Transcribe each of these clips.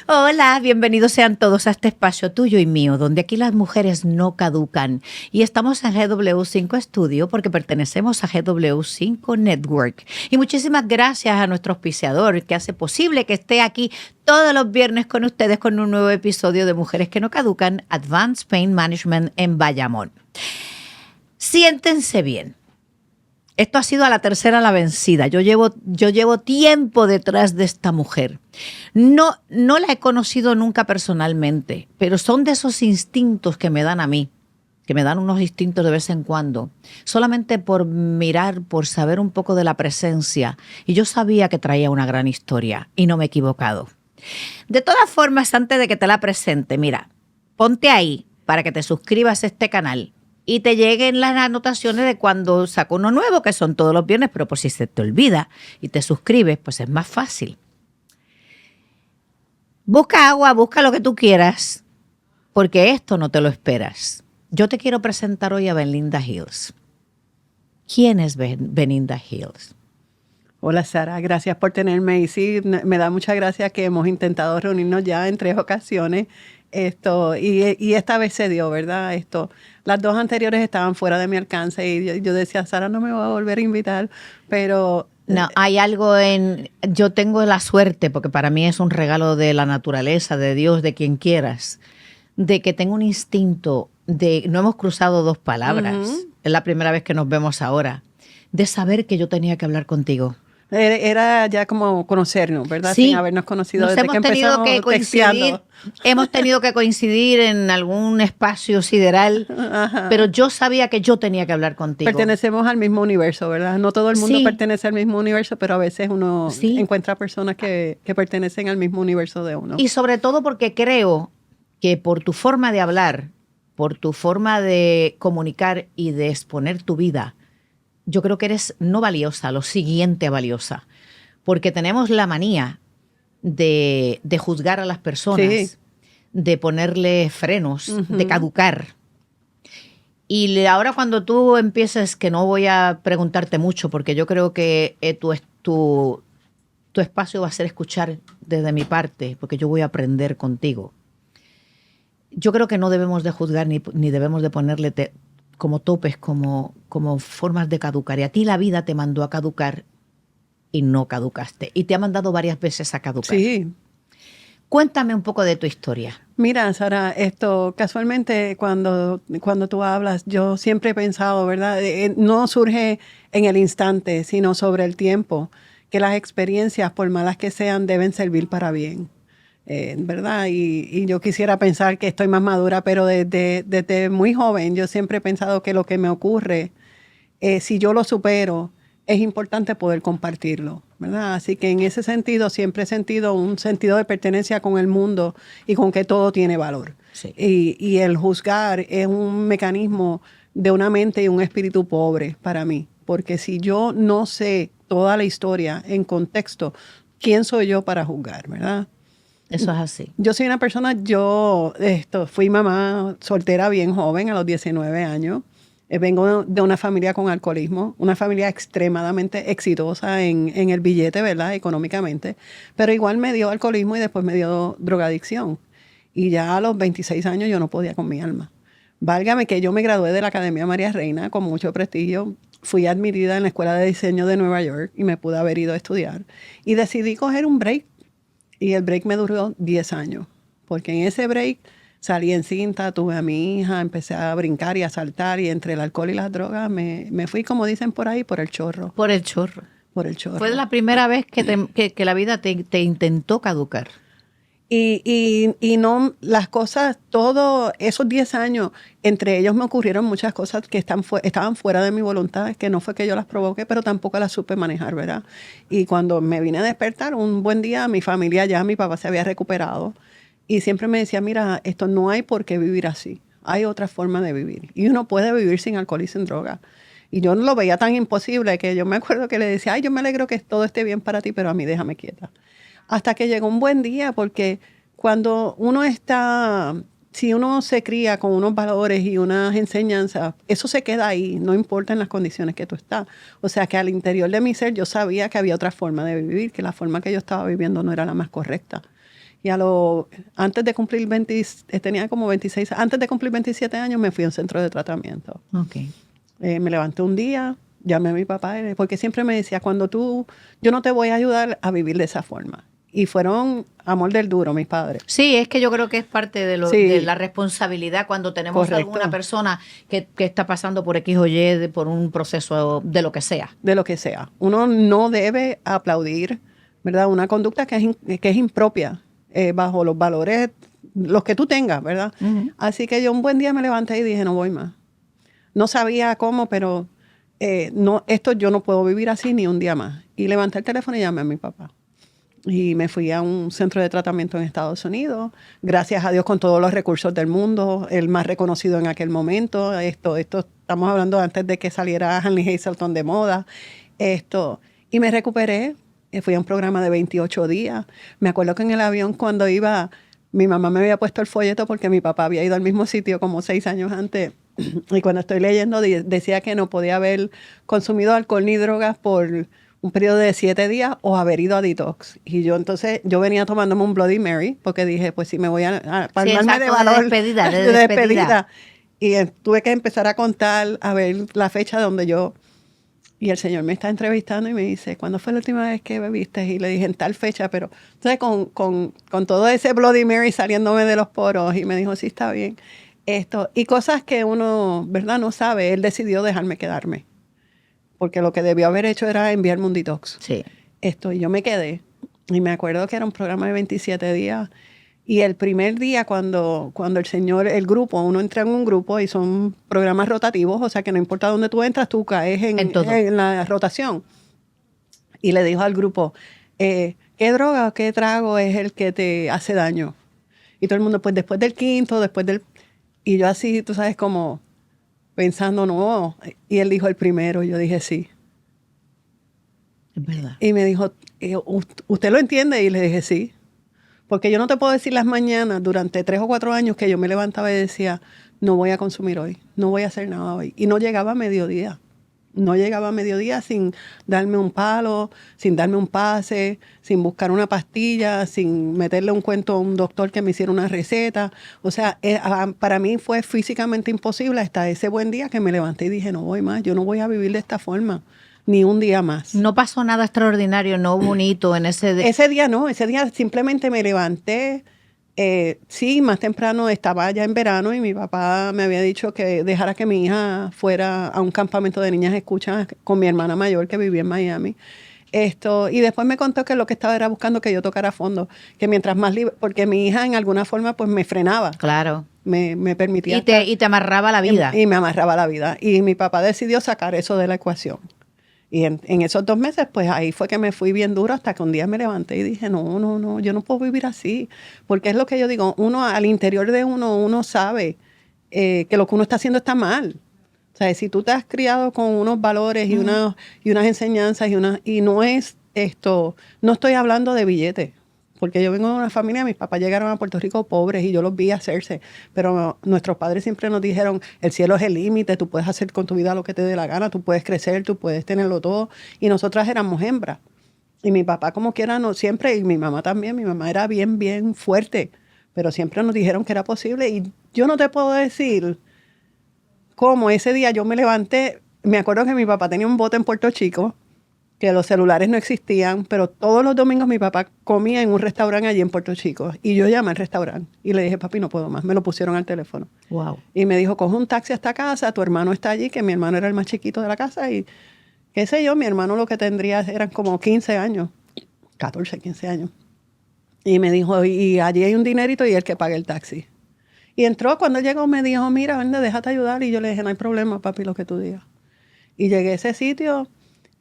Hola, bienvenidos sean todos a este espacio tuyo y mío, donde aquí las mujeres no caducan. Y estamos en GW5 Studio porque pertenecemos a GW5 Network. Y muchísimas gracias a nuestro auspiciador que hace posible que esté aquí todos los viernes con ustedes con un nuevo episodio de Mujeres que no caducan, Advanced Pain Management en Bayamón. Siéntense bien. Esto ha sido a la tercera la vencida. Yo llevo tiempo detrás de esta mujer. No la he conocido nunca personalmente, pero son de esos instintos que me dan a mí, que me dan unos instintos de vez en cuando, solamente por mirar, por saber un poco de la presencia. Y yo sabía que traía una gran historia y no me he equivocado. De todas formas, antes de que te la presente, mira, ponte ahí para que te suscribas a este canal y te lleguen las anotaciones de cuando saco uno nuevo, que son todos los viernes, pero por si se te olvida y te suscribes, pues es más fácil. Busca agua, busca lo que tú quieras, porque esto no te lo esperas. Yo te quiero presentar hoy a Belinda Hills. ¿Quién es Belinda Hills? Hola Sara, gracias por tenerme. Y sí, me da mucha gracia que hemos intentado reunirnos ya en 3 ocasiones. Y esta vez se dio, ¿verdad? Las 2 anteriores estaban fuera de mi alcance y yo decía, Sara no me va a volver a invitar, pero... No, hay algo yo tengo la suerte, porque para mí es un regalo de la naturaleza, de Dios, de quien quieras, de que tengo un instinto no hemos cruzado 2 palabras, es la primera vez que nos vemos ahora, de saber que yo tenía que hablar contigo. Era ya como conocernos, ¿verdad? Sí, sin habernos conocido nos desde hemos que tenido empezamos que coincidir, texteando. hemos tenido que coincidir en algún espacio sideral, Ajá. pero yo sabía que yo tenía que hablar contigo. Pertenecemos al mismo universo, ¿verdad? No todo el mundo Sí. pertenece al mismo universo, pero a veces uno Sí. encuentra personas que pertenecen al mismo universo de uno. Y sobre todo porque creo que por tu forma de hablar, por tu forma de comunicar y de exponer tu vida, yo creo que eres no valiosa, lo siguiente valiosa. Porque tenemos la manía de juzgar a las personas, Sí. de ponerle frenos, de caducar. Y ahora cuando tú empieces, que no voy a preguntarte mucho, porque yo creo que tu espacio va a ser escuchar desde mi parte, porque yo voy a aprender contigo. Yo creo que no debemos de juzgar ni debemos de ponerle como topes, como formas de caducar. Y a ti la vida te mandó a caducar y no caducaste. Y te ha mandado varias veces a caducar. Sí. Cuéntame un poco de tu historia. Mira, Sara, casualmente cuando tú hablas, yo siempre he pensado, ¿verdad? No surge en el instante, sino sobre el tiempo, que las experiencias, por malas que sean, deben servir para bien, ¿verdad? Y yo quisiera pensar que estoy más madura, pero desde muy joven yo siempre he pensado que lo que me ocurre, si yo lo supero, es importante poder compartirlo, ¿verdad? Así que en ese sentido siempre he sentido un sentido de pertenencia con el mundo y con que todo tiene valor. Sí. Y el juzgar es un mecanismo de una mente y un espíritu pobre para mí, porque si yo no sé toda la historia en contexto, ¿quién soy yo para juzgar, verdad? Eso es así. Yo soy una persona, fui mamá soltera bien joven, a los 19 años. Vengo de una familia con alcoholismo, una familia extremadamente exitosa en el billete, ¿verdad? Económicamente, pero igual me dio alcoholismo y después me dio drogadicción. Y ya a los 26 años yo no podía con mi alma. Válgame que yo me gradué de la Academia María Reina con mucho prestigio. Fui admitida en la Escuela de Diseño de Nueva York y me pude haber ido a estudiar. Y decidí coger un break. Y el break me duró 10 años. Porque en ese break salí encinta, tuve a mi hija, empecé a brincar y a saltar y entre el alcohol y las drogas me fui, como dicen por ahí, por el chorro. Por el chorro. Por el chorro. Fue la primera vez que la vida te intentó caducar. Y no, las cosas, todos esos 10 años, entre ellos me ocurrieron muchas cosas que estaban fuera de mi voluntad, que no fue que yo las provoqué, pero tampoco las supe manejar, ¿verdad? Y cuando me vine a despertar, un buen día, mi familia ya, mi papá se había recuperado. Y siempre me decía, mira, esto no hay por qué vivir así. Hay otra forma de vivir. Y uno puede vivir sin alcohol y sin droga. Y yo no lo veía tan imposible que yo me acuerdo que le decía, ay, yo me alegro que todo esté bien para ti, pero a mí déjame quieta. Hasta que llegó un buen día, porque cuando si uno se cría con unos valores y unas enseñanzas, eso se queda ahí, no importa en las condiciones que tú estás. O sea que al interior de mi ser yo sabía que había otra forma de vivir, que la forma que yo estaba viviendo no era la más correcta. Y antes de cumplir tenía como 26, antes de cumplir 27 años me fui a un centro de tratamiento. Okay. Me levanté un día, llamé a mi papá, porque siempre me decía, yo no te voy a ayudar a vivir de esa forma. Y fueron amor del duro mis padres. Sí, es que yo creo que es parte de, Sí. de la responsabilidad cuando tenemos Correcto. alguna persona que está pasando por X o Y, por un proceso de lo que sea. De lo que sea. Uno no debe aplaudir, ¿verdad? Una conducta que es impropia, bajo los valores, los que tú tengas, ¿verdad? Uh-huh. Así que yo un buen día me levanté y dije, no voy más. No sabía cómo, pero esto yo no puedo vivir así ni un día más. Y levanté el teléfono y llamé a mi papá. Y me fui a un centro de tratamiento en Estados Unidos, gracias a Dios con todos los recursos del mundo, el más reconocido en aquel momento. Esto estamos hablando antes de que saliera Hanley Hazelton de moda. Y me recuperé, fui a un programa de 28 días. Me acuerdo que en el avión cuando iba, mi mamá me había puesto el folleto porque mi papá había ido al mismo sitio como 6 años antes. Y cuando estoy leyendo decía que no podía haber consumido alcohol ni drogas por un periodo de 7 días o haber ido a detox. Y yo venía tomándome un Bloody Mary porque dije, pues si me voy a palmarme de valor. De despedida. Y tuve que empezar a contar, a ver la fecha donde yo... Y el señor me está entrevistando y me dice, ¿cuándo fue la última vez que bebiste? Y le dije, en tal fecha, pero entonces con todo ese Bloody Mary saliéndome de los poros y me dijo, sí, está bien. Y cosas que uno, ¿verdad? No sabe. Él decidió dejarme quedarme. Porque lo que debió haber hecho era enviarme un detox. Sí. Y yo me quedé. Y me acuerdo que era un programa de 27 días. Y el primer día cuando el grupo, uno entra en un grupo y son programas rotativos, o sea que no importa dónde tú entras, tú caes en la rotación. Y le dijo al grupo, ¿qué droga o qué trago es el que te hace daño? Y todo el mundo, pues después del quinto, Y yo así, tú sabes, como pensando, no. Y él dijo el primero, yo dije sí. Es verdad. Y me dijo, ¿usted lo entiende? Y le dije sí. Porque yo no te puedo decir las mañanas durante 3 o 4 años que yo me levantaba y decía, no voy a consumir hoy, no voy a hacer nada hoy. Y no llegaba a mediodía. No llegaba a mediodía sin darme un palo, sin darme un pase, sin buscar una pastilla, sin meterle un cuento a un doctor que me hiciera una receta. O sea, para mí fue físicamente imposible hasta ese buen día que me levanté y dije, no voy más, yo no voy a vivir de esta forma, ni un día más. No pasó nada extraordinario, no bonito en ese día. Ese día no, ese día simplemente me levanté. Sí, más temprano estaba ya en verano y mi papá me había dicho que dejara que mi hija fuera a un campamento de niñas escuchas con mi hermana mayor que vivía en Miami. Y después me contó que lo que estaba era buscando que yo tocara fondo, que mientras más libre, porque mi hija en alguna forma pues me frenaba. Claro. Me permitía. Y te amarraba la vida. Y me amarraba la vida. Y mi papá decidió sacar eso de la ecuación. Y en esos 2 meses, pues ahí fue que me fui bien duro hasta que un día me levanté y dije, no, yo no puedo vivir así. Porque es lo que yo digo, uno al interior de uno sabe que lo que uno está haciendo está mal. O sea, si tú te has criado con unos valores y unas enseñanzas y no es esto, no estoy hablando de billetes. Porque yo vengo de una familia, mis papás llegaron a Puerto Rico pobres y yo los vi hacerse. Pero nuestros padres siempre nos dijeron, el cielo es el límite, tú puedes hacer con tu vida lo que te dé la gana, tú puedes crecer, tú puedes tenerlo todo. Y nosotras éramos hembras. Y mi papá como quiera, no, siempre, y mi mamá también, mi mamá era bien, bien fuerte. Pero siempre nos dijeron que era posible. Y yo no te puedo decir cómo ese día yo me levanté. Me acuerdo que mi papá tenía un bote en Puerto Chico, que los celulares no existían, pero todos los domingos mi papá comía en un restaurante allí en Puerto Chico. Y yo llamé al restaurante y le dije, papi, no puedo más. Me lo pusieron al teléfono. Wow. Y me dijo, coge un taxi hasta casa, tu hermano está allí, que mi hermano era el más chiquito de la casa. Y qué sé yo, mi hermano lo que tendría eran como 15 años, 14, 15 años. Y me dijo, y allí hay un dinerito y él que pague el taxi. Y entró, cuando él llegó me dijo, mira, vende, déjate ayudar. Y yo le dije, no hay problema, papi, lo que tú digas. Y llegué a ese sitio.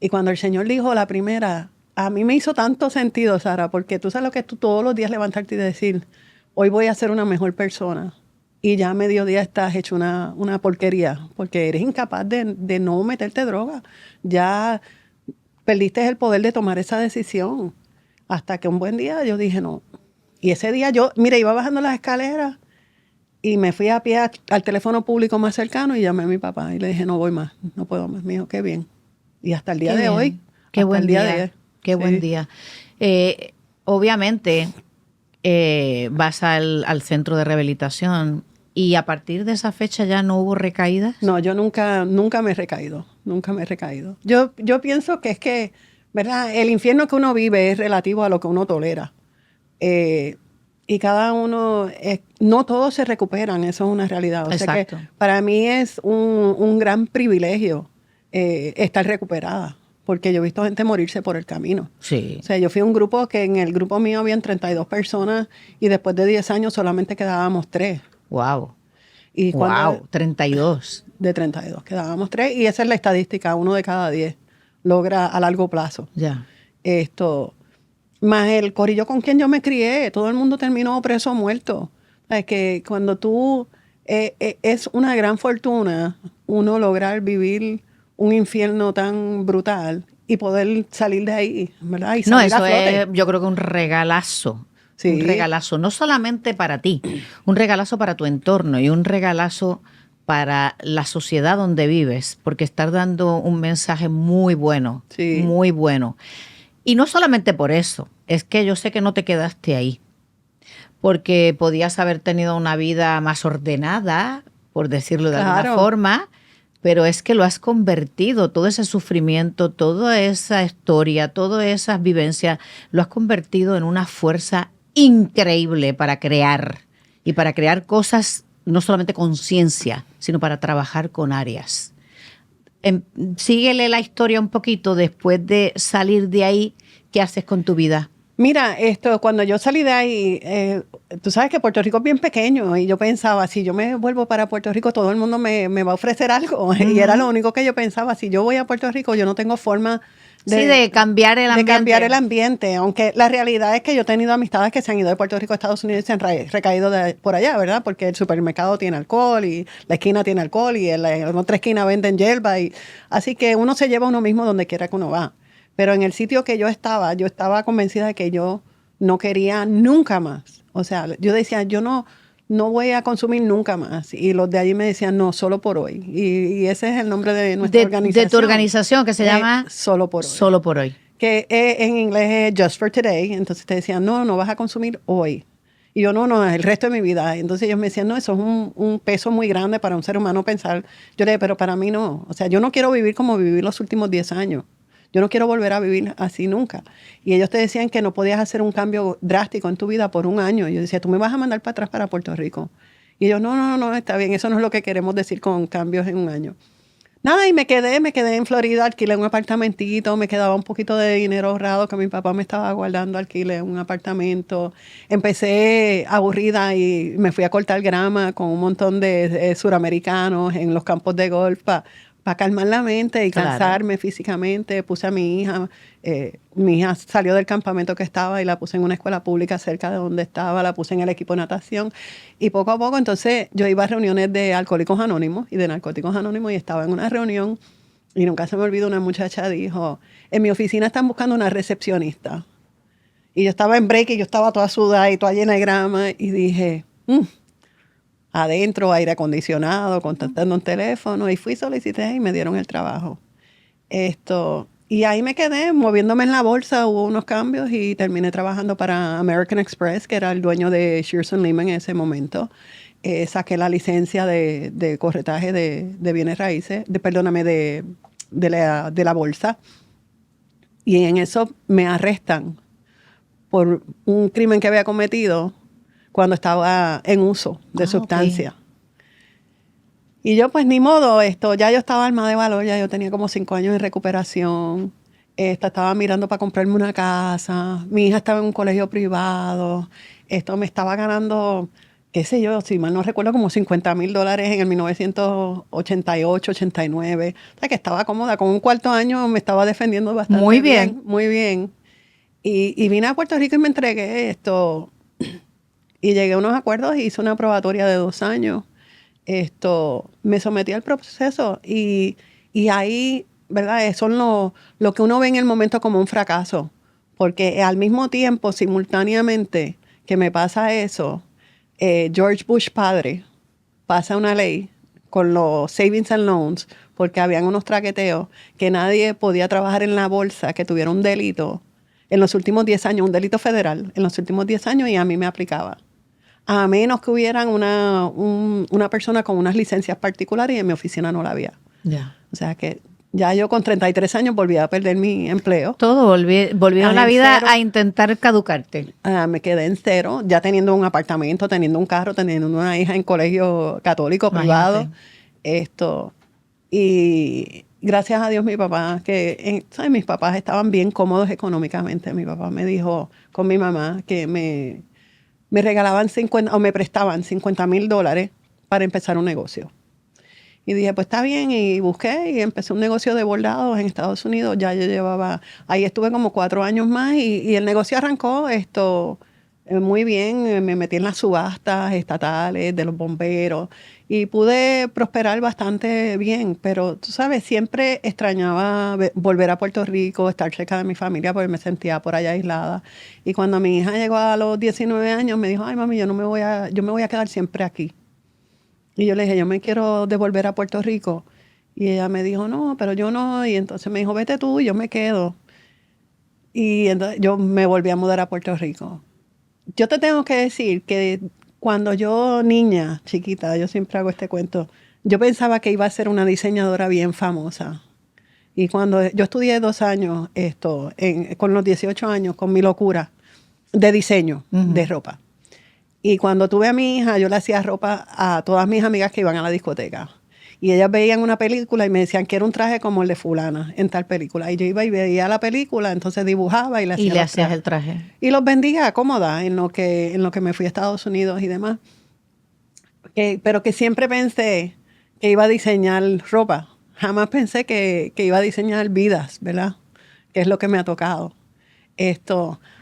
Y cuando el Señor dijo la primera, a mí me hizo tanto sentido, Sara, porque tú sabes lo que es tú todos los días levantarte y decir, hoy voy a ser una mejor persona. Y ya a mediodía estás hecho una porquería, porque eres incapaz de no meterte droga. Ya perdiste el poder de tomar esa decisión. Hasta que un buen día yo dije, no. Y ese día yo, mira, iba bajando las escaleras y me fui a pie al teléfono público más cercano y llamé a mi papá. Y le dije, no voy más, no puedo más. Me dijo, qué bien. Y hasta el día de hoy. Qué buen día. Qué buen día. Obviamente, vas al centro de rehabilitación y a partir de esa fecha ya no hubo recaídas. No, yo nunca me he recaído, nunca me he recaído. Yo pienso que es que, ¿verdad? El infierno que uno vive es relativo a lo que uno tolera. Y cada uno, no todos se recuperan, eso es una realidad. O sea que para mí es un gran privilegio estar recuperada, porque yo he visto gente morirse por el camino. Sí. O sea, yo fui a un grupo que en el grupo mío habían 32 personas y después de 10 años solamente quedábamos 3. Wow. Y wow, 32. De 32, quedábamos 3 y esa es la estadística, 1 de cada 10 logra a largo plazo. Ya. Más el corillo con quien yo me crié, todo el mundo terminó preso o muerto. Es que cuando tú, es una gran fortuna uno lograr vivir un infierno tan brutal y poder salir de ahí, ¿verdad? Y salir eso a flote. es, yo creo que un regalazo. Sí. Un regalazo, no solamente para ti, un regalazo para tu entorno y un regalazo para la sociedad donde vives, porque estás dando un mensaje muy bueno, sí. muy bueno. Y no solamente por eso, es que yo sé que no te quedaste ahí, porque podías haber tenido una vida más ordenada, por decirlo de alguna forma, pero es que lo has convertido, todo ese sufrimiento, toda esa historia, todas esas vivencias, lo has convertido en una fuerza increíble para crear y para crear cosas, no solamente con ciencia, sino para trabajar con áreas. Síguele la historia un poquito después de salir de ahí. ¿Qué haces con tu vida? Mira, cuando yo salí de ahí, tú sabes que Puerto Rico es bien pequeño y yo pensaba, si yo me vuelvo para Puerto Rico, todo el mundo me va a ofrecer algo. Uh-huh. Y era lo único que yo pensaba, si yo voy a Puerto Rico, yo no tengo forma de cambiar el ambiente. De cambiar el ambiente, aunque la realidad es que yo he tenido amistades que se han ido de Puerto Rico a Estados Unidos y se han recaído por allá, ¿verdad? Porque el supermercado tiene alcohol y la esquina tiene alcohol y en la otra esquina venden yerba. Así que uno se lleva a uno mismo donde quiera que uno va. Pero en el sitio que yo estaba convencida de que yo no quería nunca más. O sea, yo decía, yo no voy a consumir nunca más. Y los de allí me decían, no, solo por hoy. Y ese es el nombre de nuestra organización. De tu organización, que se llama Solo por Hoy. Solo por Hoy. Que en inglés es Just for Today. Entonces te decían, no vas a consumir hoy. Y yo, no, el resto de mi vida. Entonces ellos me decían, no, eso es un peso muy grande para un ser humano pensar. Yo le dije, pero para mí no. O sea, yo no quiero vivir como viví los últimos 10 años. Yo no quiero volver a vivir así nunca. Y ellos te decían que no podías hacer un cambio drástico en tu vida por un año. Y yo decía, tú me vas a mandar para atrás para Puerto Rico. Y ellos, no, está bien. Eso no es lo que queremos decir con cambios en un año. Nada, y me quedé en Florida, alquilé un apartamentito, me quedaba un poquito de dinero ahorrado que mi papá me estaba guardando, alquilé un apartamento. Empecé aburrida y me fui a cortar grama con un montón de suramericanos en los campos de golf para calmar la mente y cansarme físicamente. Puse a mi hija salió del campamento que estaba y la puse en una escuela pública cerca de donde estaba, la puse en el equipo de natación. Y poco a poco, entonces, yo iba a reuniones de Alcohólicos Anónimos y de Narcóticos Anónimos y estaba en una reunión y nunca se me olvidó, una muchacha dijo, en mi oficina están buscando una recepcionista. Y yo estaba en break y yo estaba toda sudada y toda llena de grama y dije, adentro, aire acondicionado, contactando un teléfono, y fui, solicité y me dieron el trabajo. Y ahí me quedé, moviéndome en la bolsa, hubo unos cambios y terminé trabajando para American Express, que era el dueño de Shearson Lima en ese momento. Saqué la licencia de corretaje de bienes raíces, de la bolsa, y en eso me arrestan por un crimen que había cometido cuando estaba en uso de sustancia. Okay. Y yo, pues, ni modo, ya yo estaba armada de valor, ya yo tenía como 5 años en recuperación, estaba mirando para comprarme una casa, mi hija estaba en un colegio privado, me estaba ganando, qué sé yo, si mal no recuerdo, como $50,000 en el 1988, 89, o sea, que estaba cómoda, con un cuarto año me estaba defendiendo bastante muy bien. Muy bien. Y vine a Puerto Rico y me entregué y llegué a unos acuerdos y hice una probatoria de 2 años. Me sometí al proceso y ahí, ¿verdad? Son lo que uno ve en el momento como un fracaso. Porque al mismo tiempo, simultáneamente que me pasa eso, George Bush padre pasa una ley con los savings and loans, porque habían unos traqueteos que nadie podía trabajar en la bolsa que tuviera un delito en los últimos 10 años, un delito federal, en los últimos 10 años, y a mí me aplicaba. A menos que hubieran una persona con unas licencias particulares y en mi oficina no la había. Ya. O sea que ya yo con 33 años volví a perder mi empleo. Todo volvió la vida cero. a intentar caducarte. Me quedé en cero, ya teniendo un apartamento, teniendo un carro, teniendo una hija en colegio católico privado. Y gracias a Dios mi papá, ¿sabes? Mis papás estaban bien cómodos económicamente. Mi papá me dijo con mi mamá que me regalaban 50 o me prestaban $50,000 para empezar un negocio. Y dije, pues está bien, y busqué y empecé un negocio de bordados en Estados Unidos. Ya yo ahí estuve como 4 años más y el negocio arrancó muy bien. Me metí en las subastas estatales de los bomberos y pude prosperar bastante bien. Pero tú sabes, siempre extrañaba volver a Puerto Rico, estar cerca de mi familia porque me sentía por allá aislada. Y cuando mi hija llegó a los 19 años me dijo, ay mami, yo me voy a quedar siempre aquí. Y yo le dije, yo me quiero devolver a Puerto Rico. Y ella me dijo, no, pero yo no. Y entonces me dijo, vete tú y yo me quedo. Y entonces yo me volví a mudar a Puerto Rico. Yo te tengo que decir que cuando yo, niña, chiquita, yo siempre hago este cuento, yo pensaba que iba a ser una diseñadora bien famosa. Y cuando yo estudié 2 años con los 18 años, con mi locura de diseño de ropa. Y cuando tuve a mi hija, yo le hacía ropa a todas mis amigas que iban a la discoteca. Y ellas veían una película y me decían que era un traje como el de fulana en tal película. Y yo iba y veía la película, entonces dibujaba y le hacía Y le hacías el traje. Y los vendía cómoda en lo que me fui a Estados Unidos y demás. Pero que siempre pensé que iba a diseñar ropa. Jamás pensé que iba a diseñar vidas, ¿verdad? Que es lo que me ha tocado.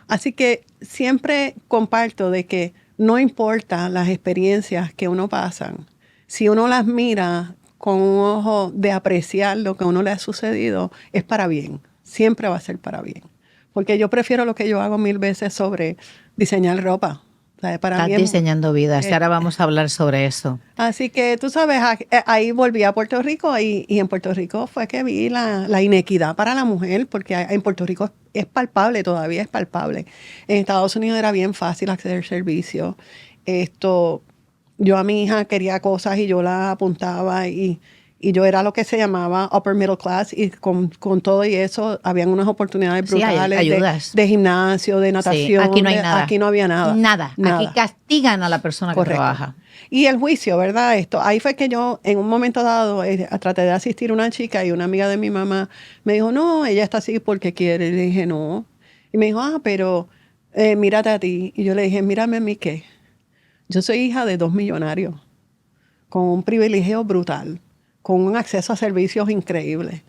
Así que siempre comparto de que no importa las experiencias que uno pasa, si uno las mira con un ojo de apreciar lo que a uno le ha sucedido, es para bien. Siempre va a ser para bien. Porque yo prefiero lo que yo hago 1000 veces sobre diseñar ropa. O sea, para Estás mí diseñando vidas. Y ahora vamos a hablar sobre eso. Así que tú sabes, ahí volví a Puerto Rico y en Puerto Rico fue que vi la inequidad para la mujer, porque en Puerto Rico es palpable, todavía es palpable. En Estados Unidos era bien fácil acceder al servicio. Yo a mi hija quería cosas y yo la apuntaba y yo era lo que se llamaba upper middle class y con todo y eso habían unas oportunidades brutales ayudas. de gimnasio, de natación. Sí, aquí no hay nada. Aquí no había nada. Nada. Aquí castigan a la persona que trabaja. Y el juicio, ¿verdad? Ahí fue que yo en un momento dado traté de asistir a una chica y una amiga de mi mamá me dijo, no, ella está así porque quiere. Y le dije, no. Y me dijo, pero mírate a ti. Y yo le dije, mírame a mí, ¿qué? Yo soy hija de 2 millonarios, con un privilegio brutal, con un acceso a servicios increíbles.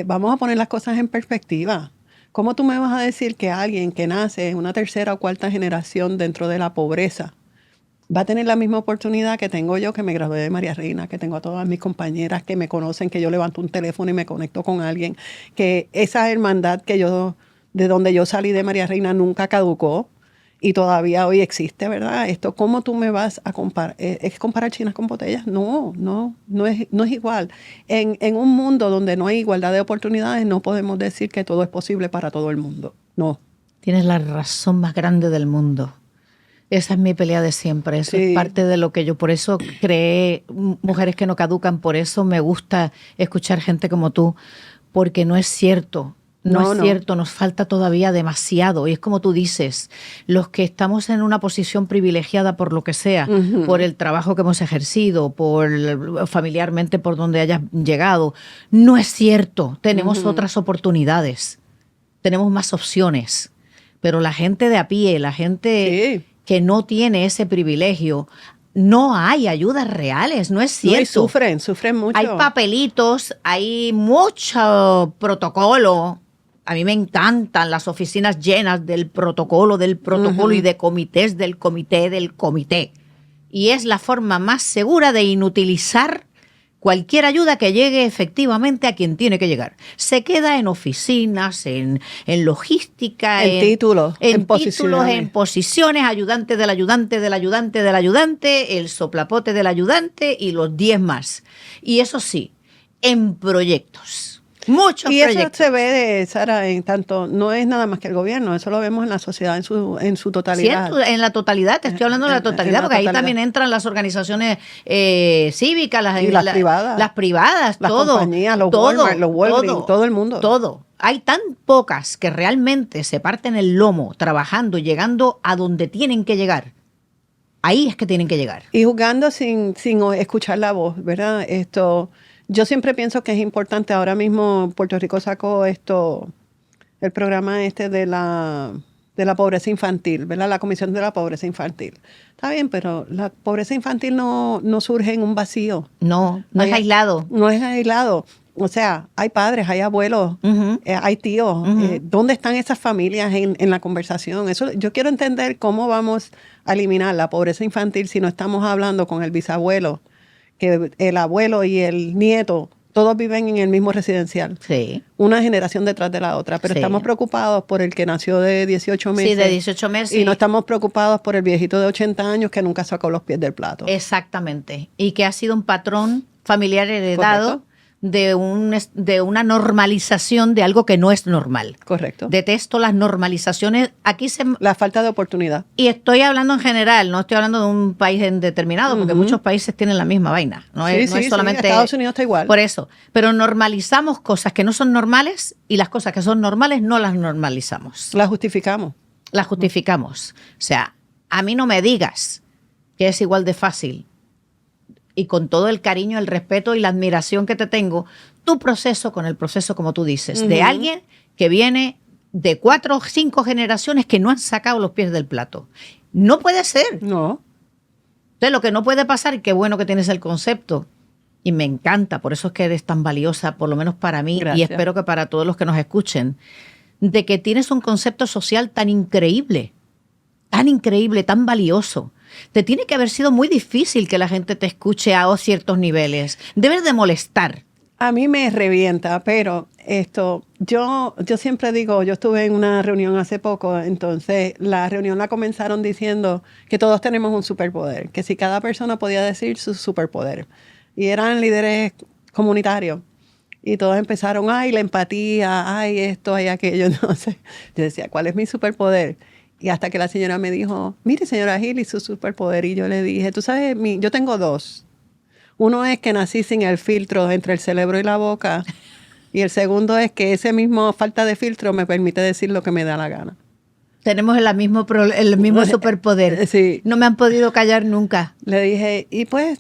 Vamos a poner las cosas en perspectiva. ¿Cómo tú me vas a decir que alguien que nace en una 3ª o 4ª generación dentro de la pobreza va a tener la misma oportunidad que tengo yo, que me gradué de María Reina, que tengo a todas mis compañeras que me conocen, que yo levanto un teléfono y me conecto con alguien, que esa hermandad de donde yo salí de María Reina nunca caducó y todavía hoy existe, ¿verdad? ¿Cómo tú me vas a comparar? ¿Es comparar chinas con botellas? No es igual. En un mundo donde no hay igualdad de oportunidades, no podemos decir que todo es posible para todo el mundo. No. Tienes la razón más grande del mundo. Esa es mi pelea de siempre. Eso es parte de lo que yo, por eso creé Mujeres que no caducan, por eso me gusta escuchar gente como tú, porque no es cierto. No es cierto, nos falta todavía demasiado. Y es como tú dices, los que estamos en una posición privilegiada por lo que sea, por el trabajo que hemos ejercido, familiarmente por donde hayas llegado, no es cierto. Tenemos otras oportunidades, tenemos más opciones. Pero la gente de a pie, la gente que no tiene ese privilegio, no hay ayudas reales, no es cierto. No, sufren mucho. Hay papelitos, hay mucho protocolo. A mí me encantan las oficinas llenas del protocolo y de comités del comité. Y es la forma más segura de inutilizar cualquier ayuda que llegue efectivamente a quien tiene que llegar. Se queda en oficinas, en logística, en títulos, en posiciones, ayudante del ayudante, del ayudante, del ayudante, el soplapote del ayudante y los 10 más. Y eso sí, en proyectos. Muchos y eso proyectos. se ve, Sara, en tanto, no es nada más que el gobierno, eso lo vemos en la sociedad en su totalidad. Sí, en la totalidad, te estoy hablando de la totalidad, porque ahí también entran las organizaciones cívicas, y las privadas. las privadas, las todo. compañías, los todo, Walmart, los Walgreens, todo el mundo. Todo. Hay tan pocas que realmente se parten el lomo trabajando, llegando a donde tienen que llegar. Ahí es que tienen que llegar. Y jugando sin escuchar la voz, ¿verdad? Yo siempre pienso que es importante. Ahora mismo Puerto Rico sacó el programa de la pobreza infantil, ¿verdad? La Comisión de la Pobreza Infantil. Está bien, pero la pobreza infantil no surge en un vacío. No es aislado. No es aislado. O sea, hay padres, hay abuelos, hay tíos. ¿Dónde están esas familias en la conversación? Yo quiero entender cómo vamos a eliminar la pobreza infantil si no estamos hablando con el bisabuelo, que el abuelo y el nieto todos viven en el mismo residencial. Sí. Una generación detrás de la otra. Pero estamos preocupados por el que nació de 18 meses. Sí, de 18 meses. Y no estamos preocados por el viejito de 80 años que nunca sacó los pies del plato. Exactamente. Y que ha sido un patrón familiar heredado. Correcto. De una normalización de algo que no es normal. Correcto. Detesto las normalizaciones. La falta de oportunidad. Y estoy hablando en general, no estoy hablando de un país determinado, porque muchos países tienen la misma vaina. No es solamente... Sí, Estados Unidos está igual. Por eso. Pero normalizamos cosas que no son normales y las cosas que son normales no las normalizamos. Las justificamos. Las justificamos. O sea, a mí no me digas que es igual de fácil, y con todo el cariño, el respeto y la admiración que te tengo, tu proceso con el proceso, como tú dices, de alguien que viene de 4 o 5 generaciones que no han sacado los pies del plato. No puede ser. No. Entonces, lo que no puede pasar, y qué bueno que tienes el concepto, y me encanta, por eso es que eres tan valiosa, por lo menos para mí, gracias. Y espero que para todos los que nos escuchen, de que tienes un concepto social tan increíble, tan valioso. Te tiene que haber sido muy difícil que la gente te escuche a ciertos niveles. Debes de molestar. A mí me revienta, pero yo siempre digo, yo estuve en una reunión hace poco, entonces la reunión la comenzaron diciendo que todos tenemos un superpoder, que si cada persona podía decir su superpoder. Y eran líderes comunitarios. Y todos empezaron, ay, la empatía, ay, esto, ay, aquello. Entonces yo decía, ¿cuál es mi superpoder? Y hasta que la señora me dijo, mire, señora Gil, y su superpoder. Y yo le dije, tú sabes, yo tengo 2. Uno es que nací sin el filtro entre el cerebro y la boca. Y el segundo es que ese mismo falta de filtro me permite decir lo que me da la gana. Tenemos el mismo superpoder. Sí. No me han podido callar nunca. Le dije, y pues...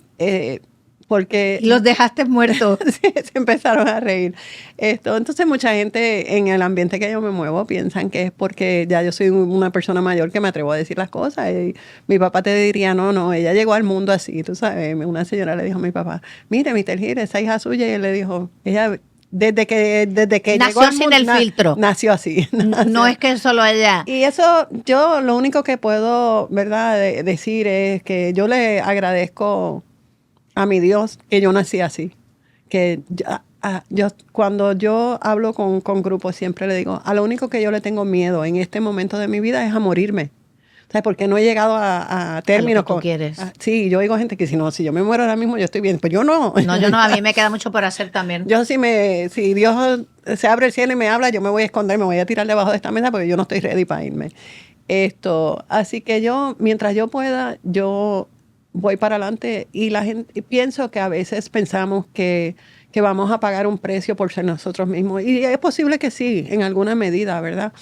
porque los dejaste muertos. Sí, se empezaron a reír. Entonces mucha gente en el ambiente que yo me muevo piensan que es porque ya yo soy una persona mayor que me atrevo a decir las cosas. Y mi papá te diría, no, ella llegó al mundo así, tú sabes. Una señora le dijo a mi papá, mire, Mr. Gil, esa hija suya, y él le dijo, ella... Desde que nació llegó al sin mundo, el filtro. Nació así. No es que solo ella. Y eso, yo lo único que puedo, ¿verdad?, decir es que yo le agradezco a mi Dios que yo nací así. Que yo cuando yo hablo con grupos siempre le digo, a lo único que yo le tengo miedo en este momento de mi vida es a morirme. ¿Sabes? Porque no he llegado a términos con... quieres. Sí, yo oigo gente que si yo me muero ahora mismo yo estoy bien, pues yo no. No, yo no, a mí me queda mucho por hacer también. Yo si Dios se abre el cielo y me habla, yo me voy a esconder, me voy a tirar debajo de esta mesa porque yo no estoy ready para irme. Así que yo, mientras yo pueda, yo voy para adelante y la gente, pienso que a veces pensamos que vamos a pagar un precio por ser nosotros mismos. Y es posible que sí, en alguna medida, ¿verdad?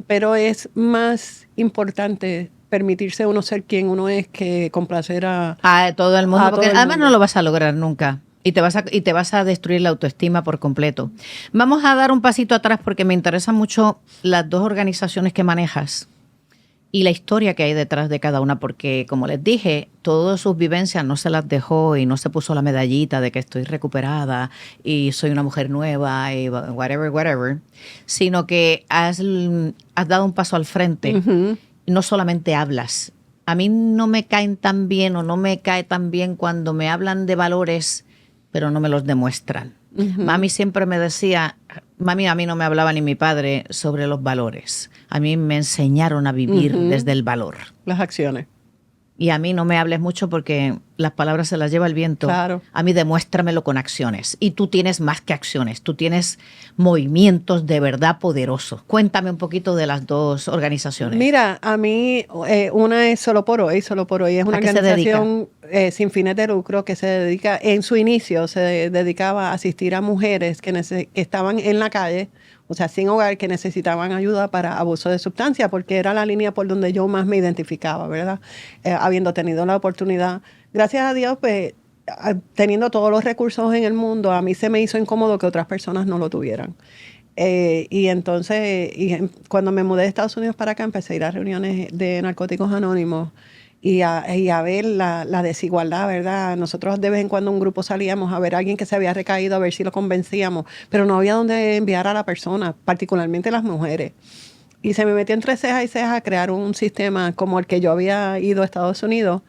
Pero es más importante permitirse uno ser quien uno es que complacer a todo el mundo. Porque además mundo. no lo vas a lograr nunca. Y te vas a destruir la autoestima por completo. Vamos a dar un pasito atrás porque me interesan mucho las 2 organizaciones que manejas y la historia que hay detrás de cada una, porque como les dije, todas sus vivencias no se las dejó y no se puso la medallita de que estoy recuperada y soy una mujer nueva y whatever, sino que has dado un paso al frente. Uh-huh. No solamente hablas. A mí no me caen tan bien o no me cae tan bien cuando me hablan de valores, pero no me los demuestran. Uh-huh. Mami siempre me decía, a mí no me hablaba ni mi padre sobre los valores. A mí me enseñaron a vivir desde el valor. Las acciones. Y a mí no me hables mucho porque las palabras se las lleva el viento. Claro. A mí demuéstramelo con acciones. Y tú tienes más que acciones, tú tienes movimientos de verdad poderosos. Cuéntame un poquito de las dos organizaciones. Mira, a mí una es Solo por Hoy. Solo por Hoy es una organización sin fines de lucro que se dedica, en su inicio se dedicaba a asistir a mujeres que estaban en la calle, o sea, sin hogar, que necesitaban ayuda para abuso de sustancia, porque era la línea por donde yo más me identificaba, ¿verdad? Habiendo tenido la oportunidad. Gracias a Dios, pues, teniendo todos los recursos en el mundo, a mí se me hizo incómodo que otras personas no lo tuvieran. Y entonces, cuando me mudé de Estados Unidos para acá, empecé a ir a reuniones de Narcóticos Anónimos y a ver la desigualdad, ¿verdad? Nosotros de vez en cuando un grupo salíamos a ver a alguien que se había recaído, a ver si lo convencíamos, pero no había dónde enviar a la persona, particularmente las mujeres. Y se me metió entre cejas y cejas a crear un sistema como el que yo había ido a Estados Unidos,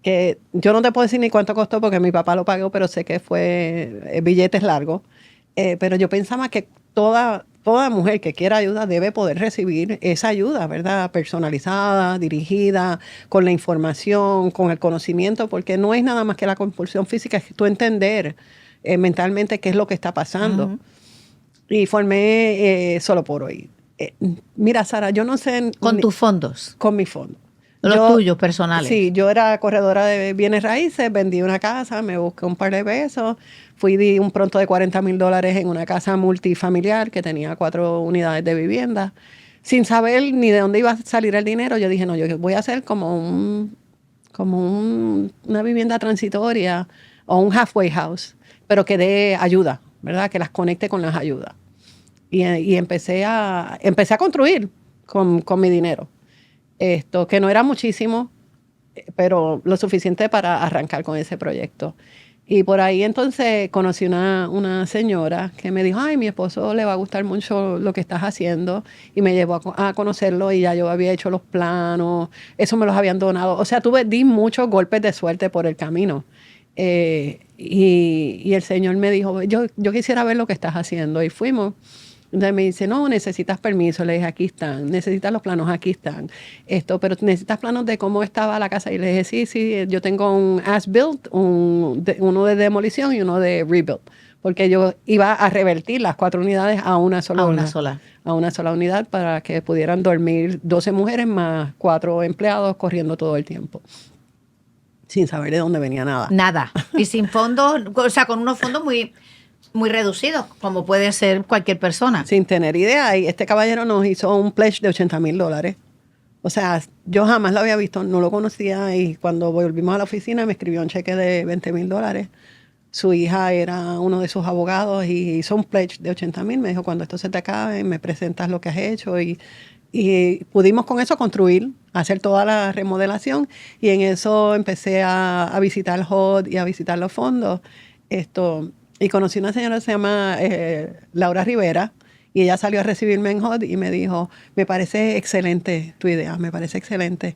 que yo no te puedo decir ni cuánto costó porque mi papá lo pagó, pero sé que fue billetes largos. Pero yo pensaba que toda mujer que quiera ayuda debe poder recibir esa ayuda, ¿verdad? Personalizada, dirigida, con la información, con el conocimiento, porque no es nada más que la compulsión física, es tú entender mentalmente qué es lo que está pasando. Uh-huh. Y formé Solo por Hoy. Mira, Sara, yo no sé... ¿Con tus fondos? Con mis fondos. Los tuyos personales. Sí, yo era corredora de bienes raíces, vendí una casa, me busqué un par de pesos, di un pronto de $40,000 en una casa multifamiliar que tenía 4 unidades de vivienda. Sin saber ni de dónde iba a salir el dinero, yo dije, no, yo voy a hacer como una vivienda transitoria o un halfway house, pero que dé ayuda, ¿verdad? Que las conecte con las ayudas. Y empecé a construir con mi dinero. Que no era muchísimo, pero lo suficiente para arrancar con ese proyecto. Y por ahí entonces conocí una señora que me dijo, ay, mi esposo le va a gustar mucho lo que estás haciendo. Y me llevó a conocerlo y ya yo había hecho los planos, eso me los habían donado. O sea, di muchos golpes de suerte por el camino. Y el señor me dijo, yo quisiera ver lo que estás haciendo. Y fuimos. Entonces me dice, no, necesitas permiso. Le dije, aquí están. Necesitas los planos, aquí están. Pero necesitas planos de cómo estaba la casa. Y le dije, sí, yo tengo un as-built, uno de demolición y uno de rebuild. Porque yo iba a revertir las 4 unidades a una sola unidad. A una sola unidad para que pudieran dormir 12 mujeres más 4 empleados corriendo todo el tiempo. Sin saber de dónde venía nada. Nada. Y sin fondos, o sea, con unos fondos muy reducidos, como puede ser cualquier persona. Sin tener idea. Y este caballero nos hizo un pledge de $80,000. O sea, yo jamás lo había visto, no lo conocía. Y cuando volvimos a la oficina me escribió un cheque de $20,000. Su hija era uno de sus abogados y hizo un pledge de $80,000. Me dijo, cuando esto se te acabe, me presentas lo que has hecho. Y pudimos con eso construir, hacer toda la remodelación. Y en eso empecé a visitar HUD y a visitar los fondos. Y conocí una señora que se llama Laura Rivera, y ella salió a recibirme en HUD y me dijo, me parece excelente tu idea, me parece excelente.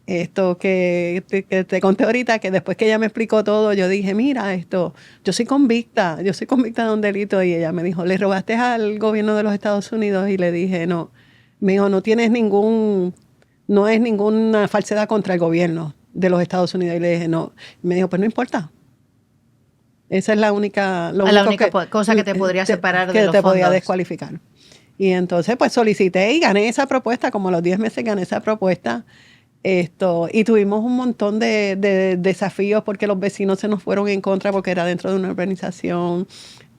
Esto que te conté ahorita, que después que ella me explicó todo, yo dije, mira, yo soy convicta de un delito. Y ella me dijo, ¿le robaste al gobierno de los Estados Unidos? Y le dije, no. Me dijo, no es ninguna falsedad contra el gobierno de los Estados Unidos. Y le dije, no. Me dijo, pues no importa. Esa es la única cosa que te podría separar de los fondos. Que te podía descualificar. Y entonces, pues solicité y gané esa propuesta. Como a los 10 meses gané esa propuesta. Y tuvimos un montón de desafíos porque los vecinos se nos fueron en contra porque era dentro de una urbanización.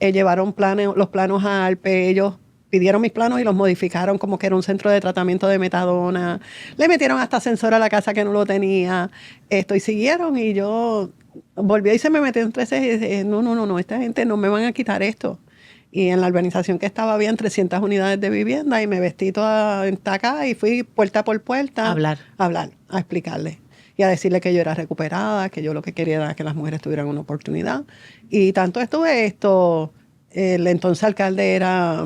Llevaron los planos a ARPE. Ellos pidieron mis planos y los modificaron como que era un centro de tratamiento de metadona. Le metieron hasta sensor a la casa que no lo tenía. Y siguieron y yo volví y se me metió entre cejas y dije, no, esta gente no me van a quitar esto. Y en la urbanización que estaba habían 300 unidades de vivienda y me vestí toda entacada y fui puerta por puerta a hablar, a explicarle y a decirle que yo era recuperada, que yo lo que quería era que las mujeres tuvieran una oportunidad. Y tanto estuve el entonces alcalde era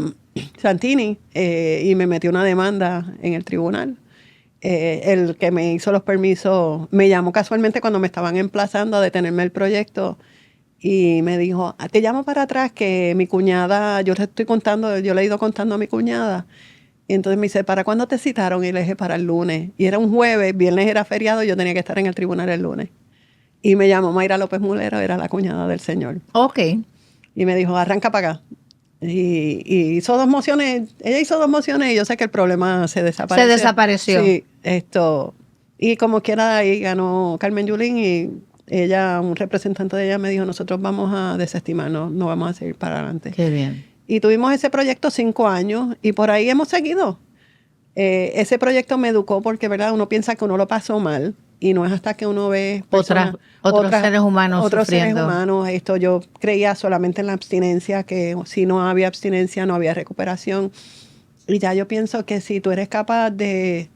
Santini y me metió una demanda en el tribunal. El que me hizo los permisos me llamó casualmente cuando me estaban emplazando a detenerme el proyecto y me dijo, te llamo para atrás que mi cuñada, yo le he ido contando a mi cuñada. Y entonces me dice, ¿para cuándo te citaron? Y le dije, para el lunes. Y era un jueves, viernes era feriado y yo tenía que estar en el tribunal el lunes. Y me llamó Mayra López Mulero, era la cuñada del señor. Ok. Y me dijo, arranca para acá. Y hizo 2 mociones, ella hizo 2 mociones y yo sé que el problema se desapareció. Se desapareció. Sí, y como quiera ahí ganó Carmen Yulín y ella, un representante de ella me dijo, nosotros vamos a desestimar, no vamos a seguir para adelante. Qué bien. Y tuvimos ese proyecto 5 años y por ahí hemos seguido. Ese proyecto me educó porque, ¿verdad? Uno piensa que uno lo pasó mal y no es hasta que uno ve otros seres humanos otros sufriendo. seres humanos. Yo creía solamente en la abstinencia, que si no había abstinencia no había recuperación. Y ya yo pienso que si tú eres capaz de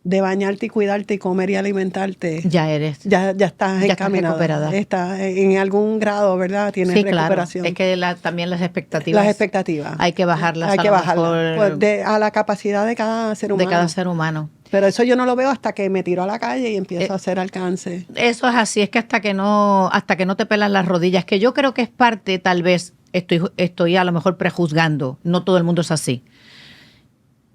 bañarte y cuidarte y comer y alimentarte, ya estás encaminada. recuperada. Estás en algún grado, ¿verdad? Tienes recuperación. Claro. Es que también las expectativas. Las expectativas. Hay que bajarlas. Hay que bajarlas. Pues a la capacidad de cada ser humano. De cada ser humano. Pero eso yo no lo veo hasta que me tiro a la calle y empiezo a hacer alcance. Eso es así, es que hasta que no te pelan las rodillas, que yo creo que es parte, tal vez, estoy a lo mejor prejuzgando, no todo el mundo es así.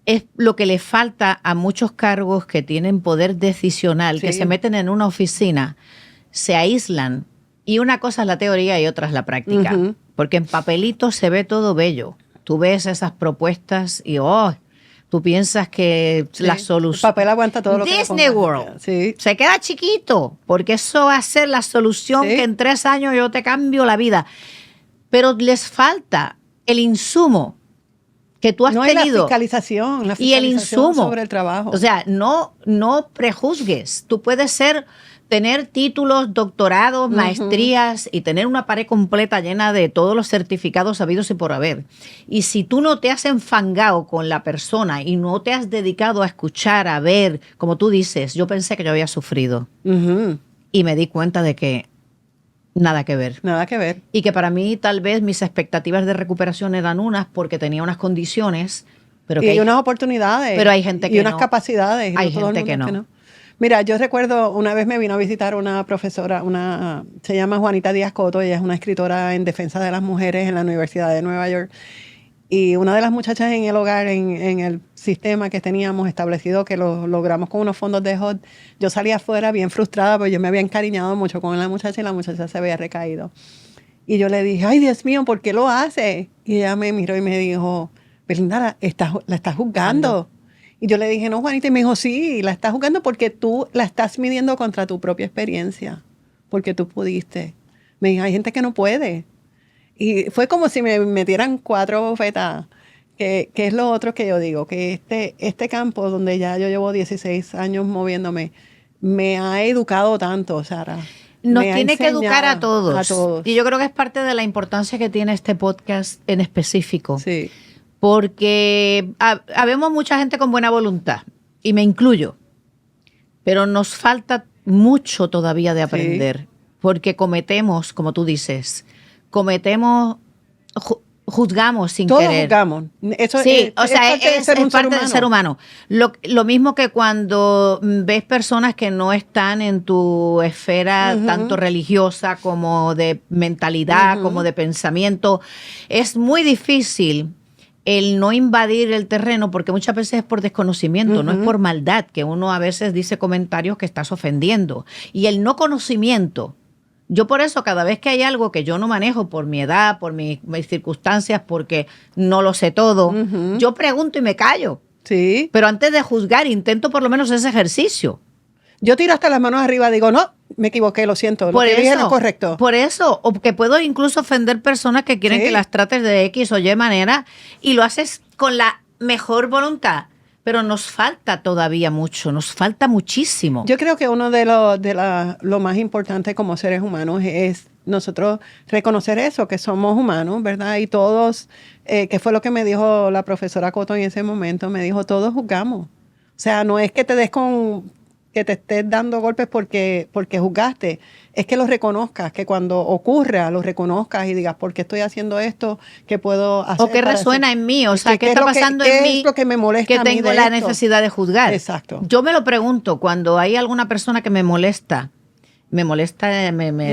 Es lo que le falta a muchos cargos que tienen poder decisional, Sí. que se meten en una oficina, se aíslan, y una cosa es la teoría y otra es la práctica, Ujú. porque en papelitos se ve todo bello. Tú ves esas propuestas y tú piensas que Sí. la solución... El papel aguanta todo lo que le Disney pongas. World Sí. se queda chiquito, porque eso va a ser la solución Sí. que en 3 años yo te cambio la vida. Pero les falta el insumo que tú has No hay la tenido fiscalización y el insumo sobre el trabajo. O sea, no prejuzgues. Tú puedes tener títulos, doctorados, maestrías y tener una pared completa llena de todos los certificados habidos y por haber. Y si tú no te has enfangado con la persona y no te has dedicado a escuchar, a ver, como tú dices, yo pensé que yo había sufrido Ujú. y me di cuenta de que nada que ver. Nada que ver. Y que para mí tal vez mis expectativas de recuperación eran unas porque tenía unas condiciones, pero que Y hay, unas oportunidades. pero hay gente y que unas no. capacidades. y Hay no todo el gente mundo que es no. Mira, yo recuerdo una vez me vino a visitar una profesora, se llama Juanita Díaz Coto, ella es una escritora en defensa de las mujeres en la Universidad de Nueva York. Y una de las muchachas en el hogar, en el sistema que teníamos establecido, que lo logramos con unos fondos de HUD, yo salí afuera bien frustrada porque yo me había encariñado mucho con la muchacha y la muchacha se había recaído. Y yo le dije, ay, Dios mío, ¿por qué lo hace? Y ella me miró y me dijo, Belinda, la estás juzgando. Y yo le dije, no, Juanita, y me dijo, sí, la estás juzgando porque tú la estás midiendo contra tu propia experiencia, porque tú pudiste. Me dijo, hay gente que no puede. Y fue como si me metieran 4 bofetadas, que es lo otro que yo digo, que este campo donde ya yo llevo 16 años moviéndome, me ha educado tanto, Sara. Nos Me ha tiene que educar a enseñado todos. a todos. Y yo creo que es parte de la importancia que tiene este podcast en específico. Sí. Porque habemos mucha gente con buena voluntad, y me incluyo, pero nos falta mucho todavía de aprender, porque cometemos, como tú dices, juzgamos sin Todos querer. juzgamos. Eso Sí, o sea, es un parte del ser humano. Lo mismo que cuando ves personas que no están en tu esfera tanto religiosa como de mentalidad, como de pensamiento, es muy difícil el no invadir el terreno, porque muchas veces es por desconocimiento, no es por maldad, que uno a veces dice comentarios que estás ofendiendo. Y el no conocimiento, yo por eso cada vez que hay algo que yo no manejo por mi edad, por mis circunstancias, porque no lo sé todo, yo pregunto y me callo. Sí. Pero antes de juzgar, intento por lo menos ese ejercicio. Yo tiro hasta las manos arriba, digo, no, me equivoqué, lo siento, lo que dije no es correcto. Por eso, o que puedo incluso ofender personas que quieren Sí. que las trates de X o Y manera, y lo haces con la mejor voluntad. Pero nos falta todavía mucho, nos falta muchísimo. Yo creo que uno de lo más importante como seres humanos es nosotros reconocer eso, que somos humanos, ¿verdad? Y todos, que fue lo que me dijo la profesora Coto en ese momento, me dijo, todos juzgamos. O sea, no es que que te estés dando golpes porque juzgaste, es que lo reconozcas, que cuando ocurra lo reconozcas y digas, ¿por qué estoy haciendo esto? ¿Qué puedo hacer? O qué resuena en mí, o sea, ¿qué está pasando en mí? ¿Qué es lo que me molesta que a mí tengo de la esto? necesidad de juzgar. Exacto. Yo me lo pregunto cuando hay alguna persona que me molesta, me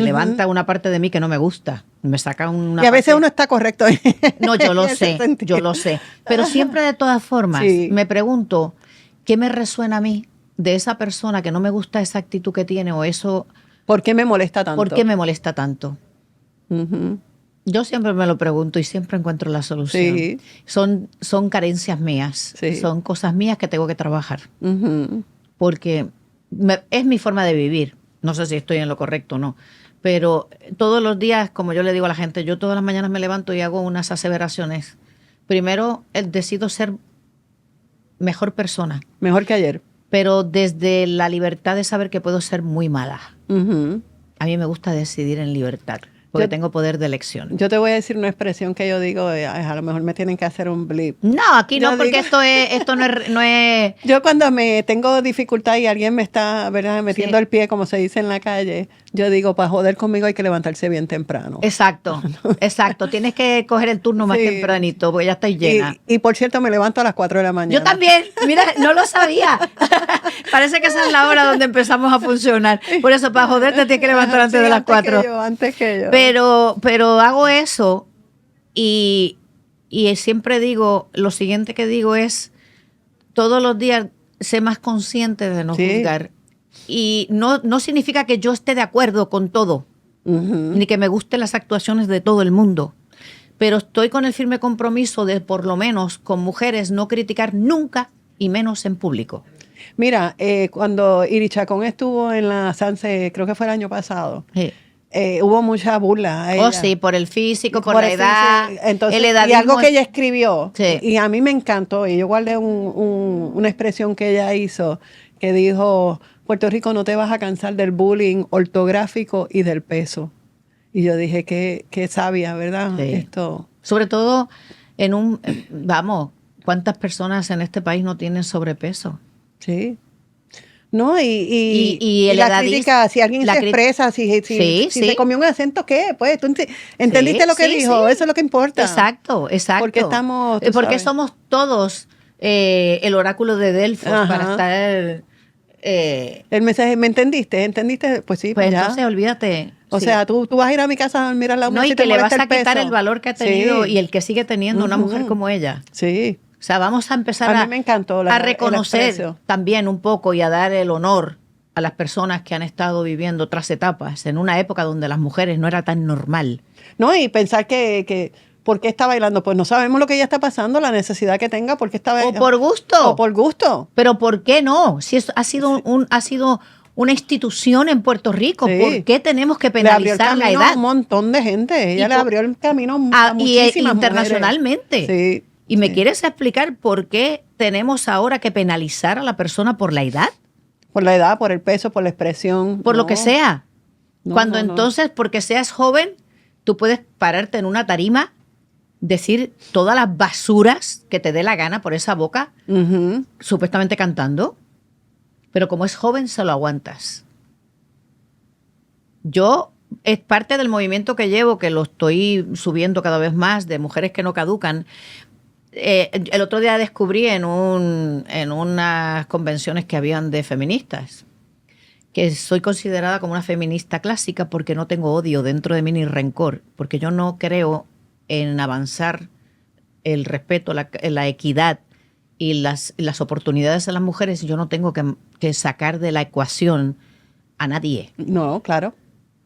levanta una parte de mí que no me gusta, me saca una Y a veces parte- uno está correcto. No, yo lo en ese sé, sentido. yo lo sé. Pero siempre de todas formas Sí. me pregunto, ¿qué me resuena a mí de esa persona que no me gusta esa actitud que tiene o eso ¿Por qué me molesta tanto? ¿Por qué me molesta tanto? Ujú. Yo siempre me lo pregunto y siempre encuentro la solución. Sí. Son carencias mías, Sí. son cosas mías que tengo que trabajar, Ujú. porque es mi forma de vivir. No sé si estoy en lo correcto o no, pero todos los días, como yo le digo a la gente, yo todas las mañanas me levanto y hago unas aseveraciones. Primero, decido ser mejor persona, Mejor que ayer. pero desde la libertad de saber que puedo ser muy mala. Ujú. A mí me gusta decidir en libertad, porque Yo- tengo poder de elección. Yo te voy a decir una expresión que yo digo, a lo mejor me tienen que hacer un blip. No, aquí no, Yo porque digo- esto no es. Yo cuando me tengo dificultad y alguien me está, ¿verdad?, metiendo Sí. el pie, como se dice en la calle, yo digo, para joder conmigo hay que levantarse bien temprano. Exacto, exacto. Tienes que coger el turno más Sí. tempranito, porque ya estáis llena. Y por cierto, me levanto a las 4 de la mañana. Yo también, mira, no lo sabía. Parece que esa es la hora donde empezamos a funcionar. Por eso, para joderte, tienes que levantar antes Sí, de las 4. Antes que yo. Pero hago eso y siempre digo, lo siguiente que digo es, todos los días sé más consciente de no Sí. juzgar. Y no significa que yo esté de acuerdo con todo, Ujú. ni que me gusten las actuaciones de todo el mundo. Pero estoy con el firme compromiso de, por lo menos, con mujeres, no criticar nunca y menos en público. Mira, cuando Iri Chacón estuvo en la Sanse, creo que fue el año pasado, Sí. hubo mucha burla a Oh, ella. sí, por el físico, por Por la el edad, físico. Entonces, el y edadismo. algo que ella escribió, Sí. y a mí me encantó, y yo guardé una expresión que ella hizo, que dijo, Puerto Rico, no te vas a cansar del bullying ortográfico y del peso. Y yo dije, qué sabia, ¿verdad? Sí. Esto. Sobre todo vamos, ¿cuántas personas en este país no tienen sobrepeso? Sí. No, Y el la edadis- crítica, si alguien la se cri- expresa, si Sí, sí. se comió un acento, ¿qué? Pues tú entendiste Sí, lo que sí, dijo, sí. eso es lo que importa. Exacto, exacto. Porque estamos, tú Porque sabes. somos todos el oráculo de Delfos Ajá. para estar. El mensaje, ¿me entendiste? ¿Entendiste? Pues sí, Pues ya. entonces olvídate. O sí. sea, tú vas a ir a mi casa a dormir al lado No, mío y si que te le vas molesta a quitar peso. el valor que ha tenido Sí. y el que sigue teniendo una Ujú. mujer como ella. Sí. O sea, vamos a empezar A mí me encantó a el reconocer aprecio. también un poco y a dar el honor a las personas que han estado viviendo otras etapas en una época donde las mujeres no era tan normal. No, y pensar que ¿por qué está bailando? Pues no sabemos lo que ella está pasando, la necesidad que tenga, ¿por qué está O bailando? por gusto. O por gusto. Pero ¿por qué no? Si eso ha sido una institución en Puerto Rico, Sí. ¿por qué tenemos que Le abrió el penalizar la camino a edad? un montón de gente. Ella Y le por- abrió el camino Ah, a y muchísimas internacionalmente. mujeres. Sí. ¿Y me sí. quieres explicar por qué tenemos ahora que penalizar a la persona por la edad? Por la edad, por el peso, por la expresión. Por lo No. que sea. No, Cuando no, no. entonces, porque seas joven, tú puedes pararte en una tarima, decir todas las basuras que te dé la gana por esa boca, Ujú. supuestamente cantando, pero como es joven se lo aguantas. Yo, es parte del movimiento que llevo, que lo estoy subiendo cada vez más, de mujeres que no caducan. El otro día descubrí en unas convenciones que habían de feministas que soy considerada como una feminista clásica porque no tengo odio dentro de mí ni rencor, porque yo no creo en avanzar el respeto, la equidad y las oportunidades de las mujeres. Yo no tengo que sacar de la ecuación a nadie. No, claro.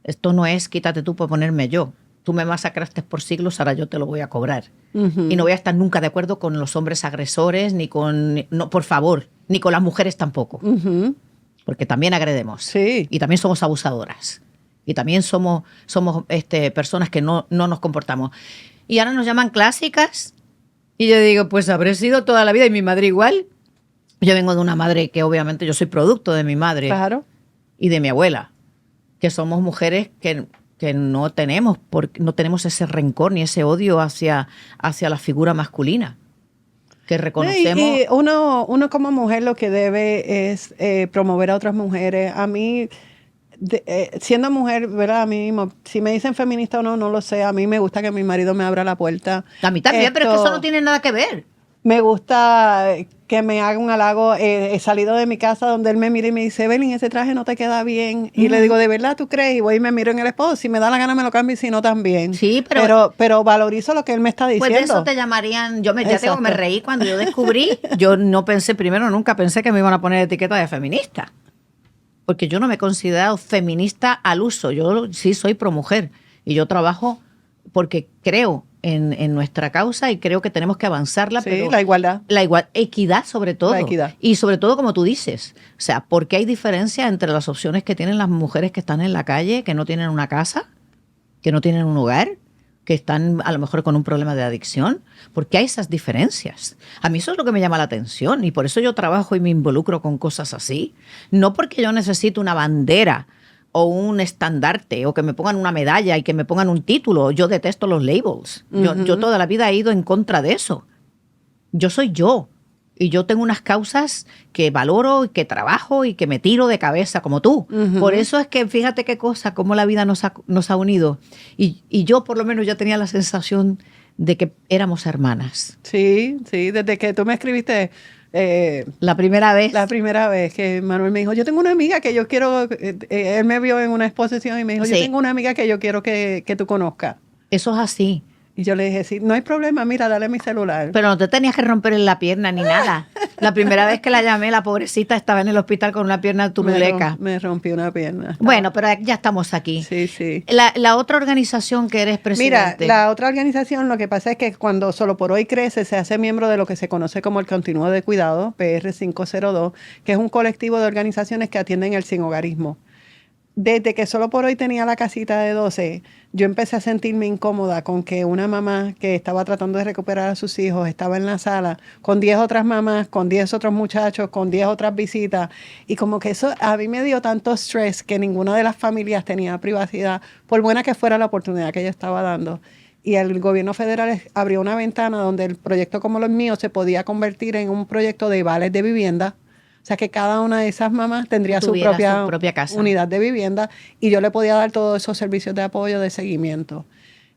Esto no es quítate tú para ponerme yo. Tú me masacraste por siglos, ahora yo te lo voy a cobrar. Ujú. Y no voy a estar nunca de acuerdo con los hombres agresores, ni con, no, por favor, ni con las mujeres tampoco. Ujú. Porque también agredemos. Sí. Y también somos abusadoras. Y también somos personas que no nos comportamos. Y ahora nos llaman clásicas. Y yo digo, pues habré sido toda la vida y mi madre igual. Yo vengo de una madre que obviamente yo soy producto de mi madre Claro. y de mi abuela. Que somos mujeres que no tenemos ese rencor ni ese odio hacia la figura masculina. Que reconocemos. Y uno como mujer lo que debe es promover a otras mujeres. A mí, siendo mujer, ¿verdad? A mí mismo, si me dicen feminista o no, no lo sé. A mí me gusta que mi marido me abra la puerta. A mí también, pero es que Esto- eso no tiene nada que ver. Me gusta que me haga un halago. He salido de mi casa donde él me mira y me dice, Evelyn, ese traje no te queda bien. Y le digo, ¿de verdad tú crees? Y voy y me miro en el espejo. Si me da la gana me lo cambio y si no también. Sí, pero valorizo lo que él me está diciendo. pues de eso te llamarían, ya Exacto. me reí cuando yo descubrí, yo no pensé, primero nunca pensé que me iban a poner etiqueta de feminista. porque yo no me he considerado feminista al uso. Yo sí soy promujer y yo trabajo porque creo en nuestra causa y creo que tenemos que avanzarla. Sí, pero la igualdad. Equidad sobre todo. La equidad. Y sobre todo, como tú dices, o sea, porque hay diferencia entre las opciones que tienen las mujeres que están en la calle, que no tienen una casa, que no tienen un hogar, que están a lo mejor con un problema de adicción, porque hay esas diferencias. A mí eso es lo que me llama la atención y por eso yo trabajo y me involucro con cosas así. No porque yo necesito una bandera o un estandarte o que me pongan una medalla y que me pongan un título. Yo detesto los labels. Yo toda la vida he ido en contra de eso. Yo soy yo. Y yo tengo unas causas que valoro y que trabajo y que me tiro de cabeza como tú. Por eso es que fíjate qué cosa, cómo la vida nos ha unido. Y yo por lo menos ya tenía la sensación de que éramos hermanas. Sí, sí, desde que tú me escribiste La primera vez. la primera vez que Manuel me dijo, yo tengo una amiga que yo quiero, él me vio en una exposición y me dijo, yo Sí. tengo una amiga que yo quiero que tú conozcas. Eso es así. Y yo le dije, sí, no hay problema, mira, dale mi celular. Pero no te tenías que romper en la pierna ni nada. La primera vez que la llamé, la pobrecita estaba en el hospital con una pierna turuleca. Me rompí una pierna. Bueno, pero ya estamos aquí. Sí, sí. La otra organización que eres presidente. Mira, la otra organización, lo que pasa es que cuando Solo por Hoy crece, se hace miembro de lo que se conoce como el Continuo de Cuidado, PR502, que es un colectivo de organizaciones que atienden el sinhogarismo. Desde que Solo por Hoy tenía la casita de 12, yo empecé a sentirme incómoda con que una mamá que estaba tratando de recuperar a sus hijos estaba en la sala con 10 otras mamás, con 10 otros muchachos, con 10 otras visitas. Y como que eso a mí me dio tanto estrés que ninguna de las familias tenía privacidad, por buena que fuera la oportunidad que ella estaba dando. Y el gobierno federal abrió una ventana donde el proyecto como los míos se podía convertir en un proyecto de vales de vivienda. O sea que cada una de esas mamás tendría su propia casa. Unidad de vivienda y yo le podía dar todos esos servicios de apoyo, de seguimiento.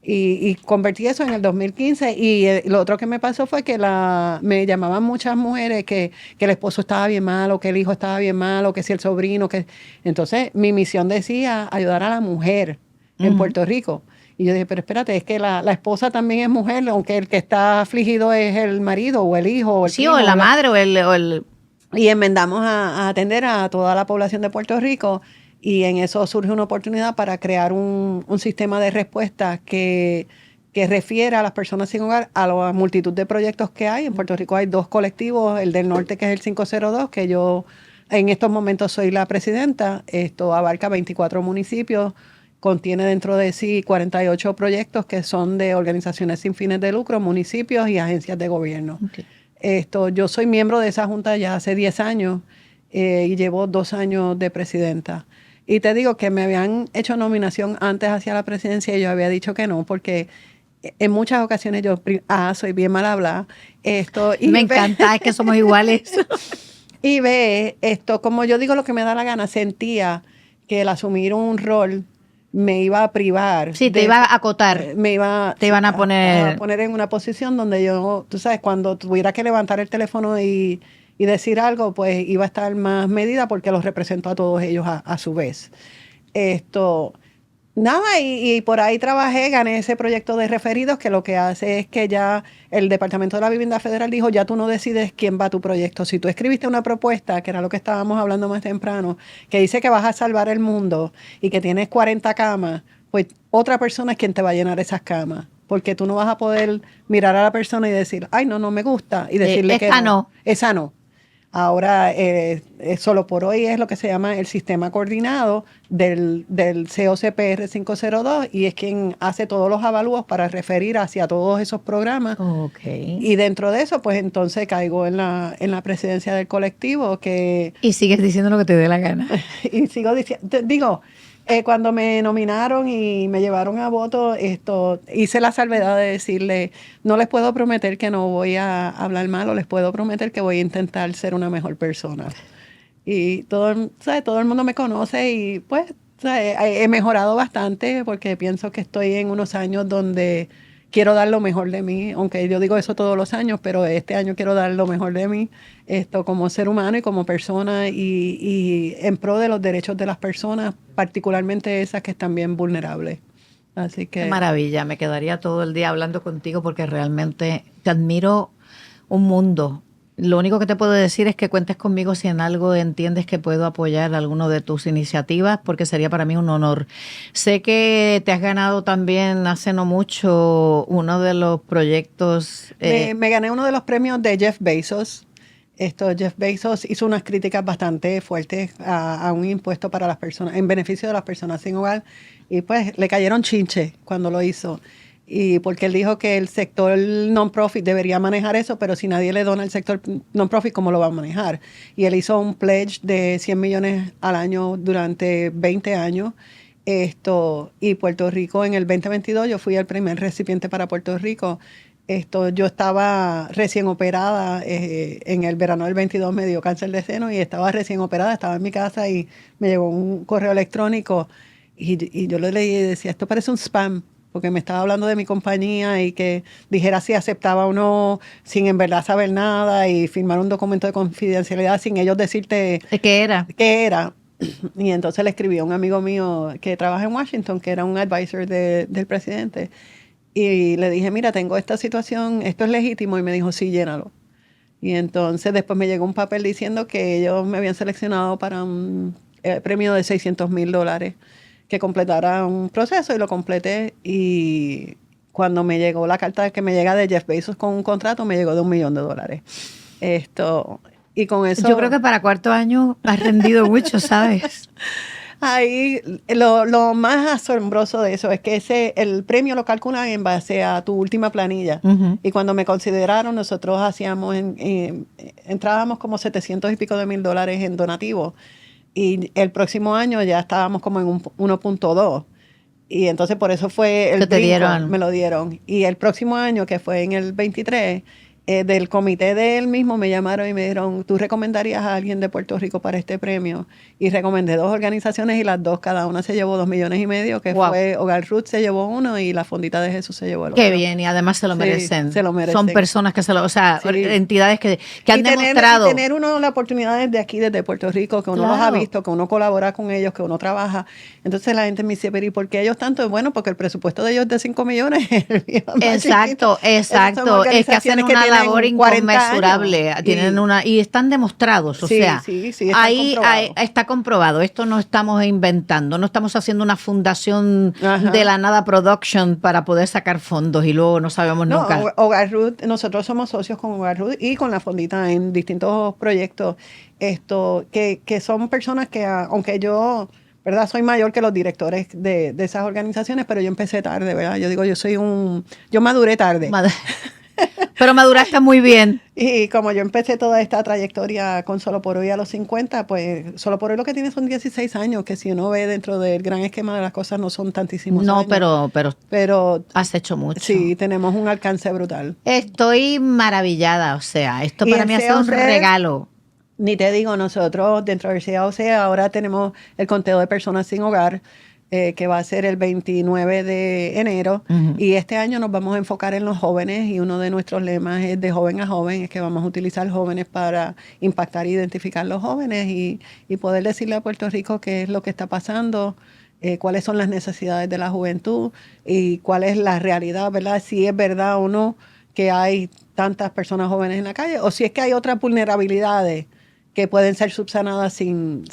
Y convertí eso en el 2015 y lo otro que me pasó fue que me llamaban muchas mujeres que el esposo estaba bien mal o que el hijo estaba bien mal o que si el sobrino. Entonces mi misión decía ayudar a la mujer en Puerto Rico. Y yo dije, pero espérate, es que la esposa también es mujer, aunque el que está afligido es el marido o el hijo. O el sí, primo, o la madre o el Y enmendamos a atender a toda la población de Puerto Rico y en eso surge una oportunidad para crear un sistema de respuesta que refiera a las personas sin hogar a la multitud de proyectos que hay. En Puerto Rico hay 2 colectivos, el del norte que es el 502, que yo en estos momentos soy la presidenta. Esto abarca 24 municipios, contiene dentro de sí 48 proyectos que son de organizaciones sin fines de lucro, municipios y agencias de gobierno. Okay. Yo soy miembro de esa junta ya hace 10 años y llevo 2 años de presidenta. Y te digo que me habían hecho nominación antes hacia la presidencia y yo había dicho que no, porque en muchas ocasiones yo soy bien mal hablada. Me encanta, es que somos iguales. Y como yo digo lo que me da la gana, sentía que el asumir un rol me iba a privar. Sí, te iba a acotar. Te iban a poner en una posición donde yo, tú sabes, cuando tuviera que levantar el teléfono y decir algo, pues iba a estar más medida porque los represento a todos ellos a su vez. Nada, y por ahí trabajé, gané ese proyecto de referidos que lo que hace es que ya el Departamento de la Vivienda Federal dijo, ya tú no decides quién va a tu proyecto. Si tú escribiste una propuesta, que era lo que estábamos hablando más temprano, que dice que vas a salvar el mundo y que tienes 40 camas, pues otra persona es quien te va a llenar esas camas. Porque tú no vas a poder mirar a la persona y decir, ay, no me gusta, y decirle que no. Esa no. Ahora, Solo por Hoy es lo que se llama el sistema coordinado del COCPR 502 y es quien hace todos los avalúos para referir hacia todos esos programas. Okay. Y dentro de eso, pues entonces caigo en la presidencia del colectivo que... Y sigues diciendo lo que te dé la gana. Y sigo diciendo, cuando me nominaron y me llevaron a voto, hice la salvedad de decirle, no les puedo prometer que no voy a hablar mal o les puedo prometer que voy a intentar ser una mejor persona. Y todo el mundo me conoce y pues he mejorado bastante porque pienso que estoy en unos años donde quiero dar lo mejor de mí, aunque yo digo eso todos los años, pero este año quiero dar lo mejor de mí, como ser humano y como persona y en pro de los derechos de las personas, particularmente esas que están bien vulnerables. Así que... Qué maravilla, me quedaría todo el día hablando contigo porque realmente te admiro un mundo. Lo único que te puedo decir es que cuentes conmigo si en algo entiendes que puedo apoyar alguno de tus iniciativas, porque sería para mí un honor. Sé que te has ganado también hace no mucho uno de los proyectos. Me gané uno de los premios de Jeff Bezos. Jeff Bezos hizo unas críticas bastante fuertes a un impuesto para las personas, en beneficio de las personas sin hogar, y pues le cayeron chinche cuando lo hizo. Y porque él dijo que el sector non-profit debería manejar eso, pero si nadie le dona al sector non-profit, ¿cómo lo va a manejar? Y él hizo un pledge de 100 millones al año durante 20 años. Y Puerto Rico en el 2022, yo fui el primer recipiente para Puerto Rico. Yo estaba recién operada, en el verano del 22 me dio cáncer de seno y estaba recién operada, estaba en mi casa y me llegó un correo electrónico y yo lo leí y decía, esto parece un spam, porque me estaba hablando de mi compañía y que dijera si aceptaba o no, sin en verdad saber nada, y firmar un documento de confidencialidad sin ellos decirte ¿Qué era? qué era. Y entonces le escribí a un amigo mío que trabaja en Washington, que era un advisor del presidente, y le dije, mira, tengo esta situación, esto es legítimo, y me dijo, sí, llénalo. Y entonces después me llegó un papel diciendo que ellos me habían seleccionado para un premio de $600,000, que completara un proceso, y lo completé. Y cuando me llegó la carta que me llega de Jeff Bezos con un contrato, me llegó de $1 millón. Y con eso... Yo creo que para cuarto año has rendido mucho, ¿sabes? Ahí lo más asombroso de eso es que el premio lo calculan en base a tu última planilla. Uh-huh. Y cuando me consideraron, nosotros entrábamos como 700 y pico de mil dólares en donativos. Y el próximo año ya estábamos como en 1.2. Y entonces por eso fue el brinco, me lo dieron. Y el próximo año, que fue en el 23, del comité de él mismo me llamaron y me dijeron, ¿tú recomendarías a alguien de Puerto Rico para este premio? Y recomendé 2 organizaciones y las 2, cada una se llevó $2,5 millones, que fue Hogar Ruth se llevó uno y la Fondita de Jesús se llevó el otro. Qué bien, y además se lo merecen. Sí, se lo merecen. Son personas que o sea, Sí. entidades que han demostrado. Y tener uno la oportunidad desde aquí, desde Puerto Rico, que uno los ha visto, que uno colabora con ellos, que uno trabaja. Entonces la gente me dice, pero ¿y por qué ellos tanto? Bueno, porque el presupuesto de ellos es de 5 millones. Exacto. Es que hacen una labor inconmensurable. Tienen y están demostrados. O sea, ahí está comprobado. Esto no estamos inventando. No estamos haciendo una fundación de la nada production para poder sacar fondos y luego no sabemos nunca. Hogar Ruth, nosotros somos socios con Hogar Ruth y con la Fondita en distintos proyectos. Que son personas que, aunque yo, ¿verdad? Soy mayor que los directores de esas organizaciones, pero yo empecé tarde, ¿verdad? Yo digo, yo maduré tarde. Pero maduraste muy bien. Y como yo empecé toda esta trayectoria con Solo por Hoy a los 50, pues Solo por Hoy lo que tiene son 16 años, que si uno ve dentro del gran esquema de las cosas no son tantísimos años. No, pero has hecho mucho. Sí, tenemos un alcance brutal. Estoy maravillada, o sea, esto para mí ha sido un regalo. Ni te digo, nosotros dentro del CAOC ahora tenemos el conteo de personas sin hogar, que va a ser el 29 de enero. Uh-huh. Y este año nos vamos a enfocar en los jóvenes, y uno de nuestros lemas es de joven a joven, es que vamos a utilizar jóvenes para impactar e identificar los jóvenes y poder decirle a Puerto Rico qué es lo que está pasando, cuáles son las necesidades de la juventud y cuál es la realidad, ¿verdad? Si es verdad o no que hay tantas personas jóvenes en la calle, o si es que hay otras vulnerabilidades que pueden ser subsanadas sin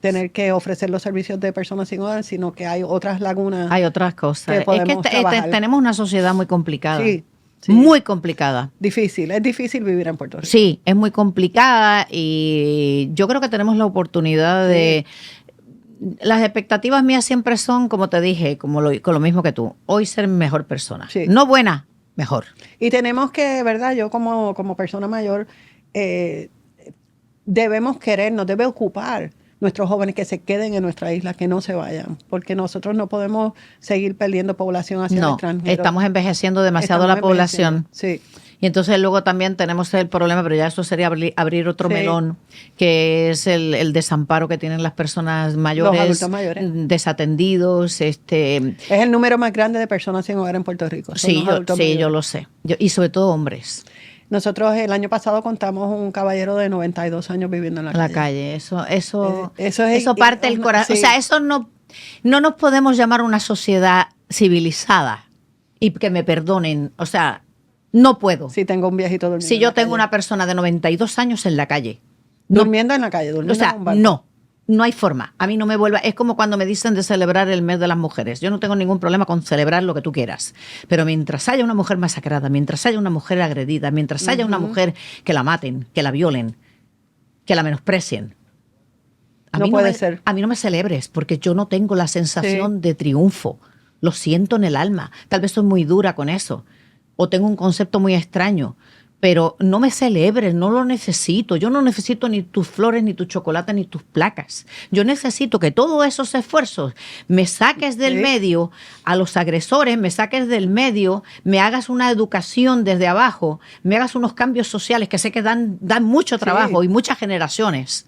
tener que ofrecer los servicios de personas sin hogar, sino que hay otras lagunas. Hay otras cosas. Es que tenemos una sociedad muy complicada. Sí. Muy complicada. Es difícil vivir en Puerto Rico. Sí, es muy complicada, y yo creo que tenemos la oportunidad de... Las expectativas mías siempre son, como te dije, con lo mismo que tú, hoy ser mejor persona. Sí. No buena, mejor. Y tenemos que, ¿verdad? Yo como persona mayor... debemos querer, nos debe ocupar nuestros jóvenes que se queden en nuestra isla, que no se vayan, porque nosotros no podemos seguir perdiendo población hacia el extranjero. Estamos envejeciendo demasiado la población. Sí. Y entonces luego también tenemos el problema, pero ya eso sería abrir otro melón, que es el desamparo que tienen las personas mayores, los adultos mayores, desatendidos. Es el número más grande de personas sin hogar en Puerto Rico. Sí, yo lo sé. Y sobre todo hombres. Nosotros el año pasado contamos un caballero de 92 años viviendo en la calle. Eso parte del corazón. Sí. O sea, eso no nos podemos llamar una sociedad civilizada. Y que me perdonen, o sea, No puedo. Si tengo un viejito durmiendo Si en yo la tengo calle. una persona de 92 años en la calle. No, Durmiendo en la calle, durmiendo o sea, en un barco. no hay forma. A mí no me vuelva. Es como cuando me dicen de celebrar el mes de las mujeres. Yo no tengo ningún problema con celebrar lo que tú quieras. Pero mientras haya una mujer masacrada, mientras haya una mujer agredida, mientras haya una mujer que la maten, que la violen, que la menosprecien, No puede ser. a mí no me celebres, porque yo no tengo la sensación de triunfo. Lo siento en el alma. Tal vez soy muy dura con eso. O tengo un concepto muy extraño. Pero no me celebres, no lo necesito. Yo no necesito ni tus flores, ni tu chocolate, ni tus placas. Yo necesito que todos esos esfuerzos me saques del medio a los agresores, me saques del medio, me hagas una educación desde abajo, me hagas unos cambios sociales que sé que dan mucho trabajo y muchas generaciones.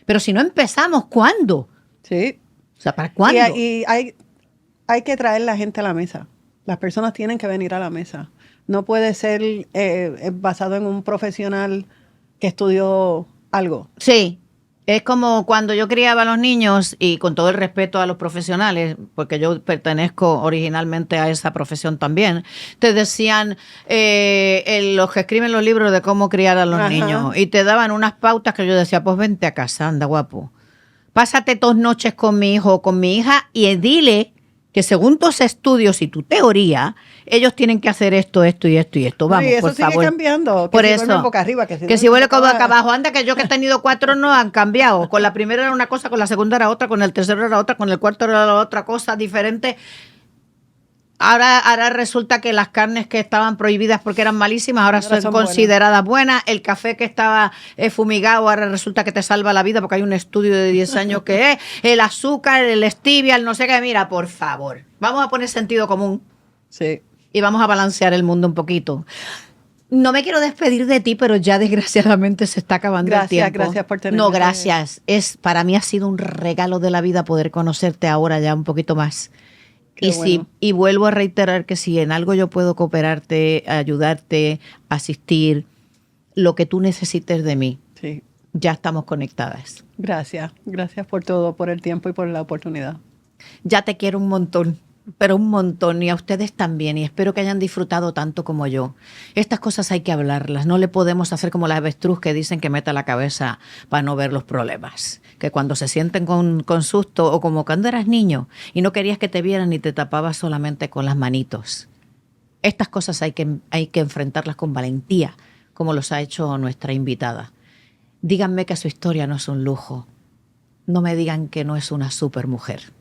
Pero si no empezamos, ¿cuándo? Sí. O sea, ¿para cuándo? Y hay que traer la gente a la mesa. Las personas tienen que venir a la mesa. No puede ser basado en un profesional que estudió algo. Sí, es como cuando yo criaba a los niños y con todo el respeto a los profesionales, porque yo pertenezco originalmente a esa profesión también, te decían los que escriben los libros de cómo criar a los niños y te daban unas pautas que yo decía, pues vente a casa, anda guapo. Pásate 2 noches con mi hijo o con mi hija y dile que según tus estudios y tu teoría, ellos tienen que hacer esto, esto y esto y esto. Vamos, y eso por sigue favor. cambiando. Que Por si eso. duermen boca arriba, Que si vuelve boca abajo. Anda, que yo que he tenido 4 no han cambiado. Con la primera era una cosa, con la segunda era otra, con el tercero era otra, con el cuarto era otra cosa diferente. Ahora resulta que las carnes que estaban prohibidas porque eran malísimas, ahora son consideradas buenas. El café que estaba fumigado, ahora resulta que te salva la vida porque hay un estudio de 10 años que es. El azúcar, el stevia, el no sé qué. Mira, por favor, vamos a poner sentido común. Sí. Y vamos a balancear el mundo un poquito. No me quiero despedir de ti, pero ya desgraciadamente se está acabando el tiempo. Gracias por tenerme. No, gracias. Para mí ha sido un regalo de la vida poder conocerte ahora ya un poquito más. Y vuelvo a reiterar que si en algo yo puedo cooperarte, ayudarte, asistir, lo que tú necesites de mí, ya estamos conectadas. Gracias por todo, por el tiempo y por la oportunidad. Ya te quiero un montón, pero un montón, y a ustedes también, y espero que hayan disfrutado tanto como yo. Estas cosas hay que hablarlas, no le podemos hacer como la avestruz que dicen que meta la cabeza para no ver los problemas, que cuando se sienten con susto, o como cuando eras niño y no querías que te vieran y te tapabas solamente con las manitos. Estas cosas hay que enfrentarlas con valentía, como los ha hecho nuestra invitada. Díganme que su historia no es un lujo, no me digan que no es una supermujer.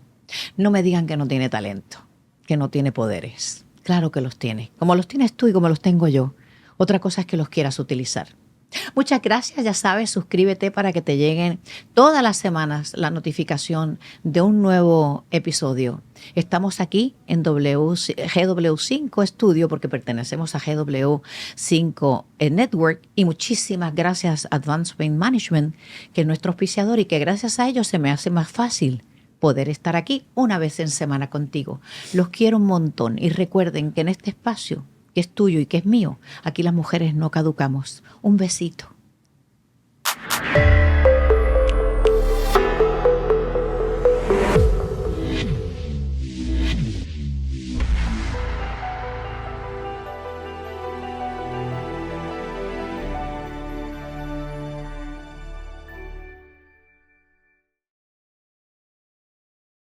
No me digan que no tiene talento, que no tiene poderes. Claro que los tiene, como los tienes tú y como los tengo yo. Otra cosa es que los quieras utilizar. Muchas gracias, ya sabes, suscríbete para que te lleguen todas las semanas la notificación de un nuevo episodio. Estamos aquí en GW5 Studio porque pertenecemos a GW5 Network y muchísimas gracias a Advanced Pain Management, que es nuestro auspiciador y que gracias a ellos se me hace más fácil poder estar aquí una vez en semana contigo. Los quiero un montón y recuerden que en este espacio que es tuyo y que es mío, aquí las mujeres no caducamos. Un besito.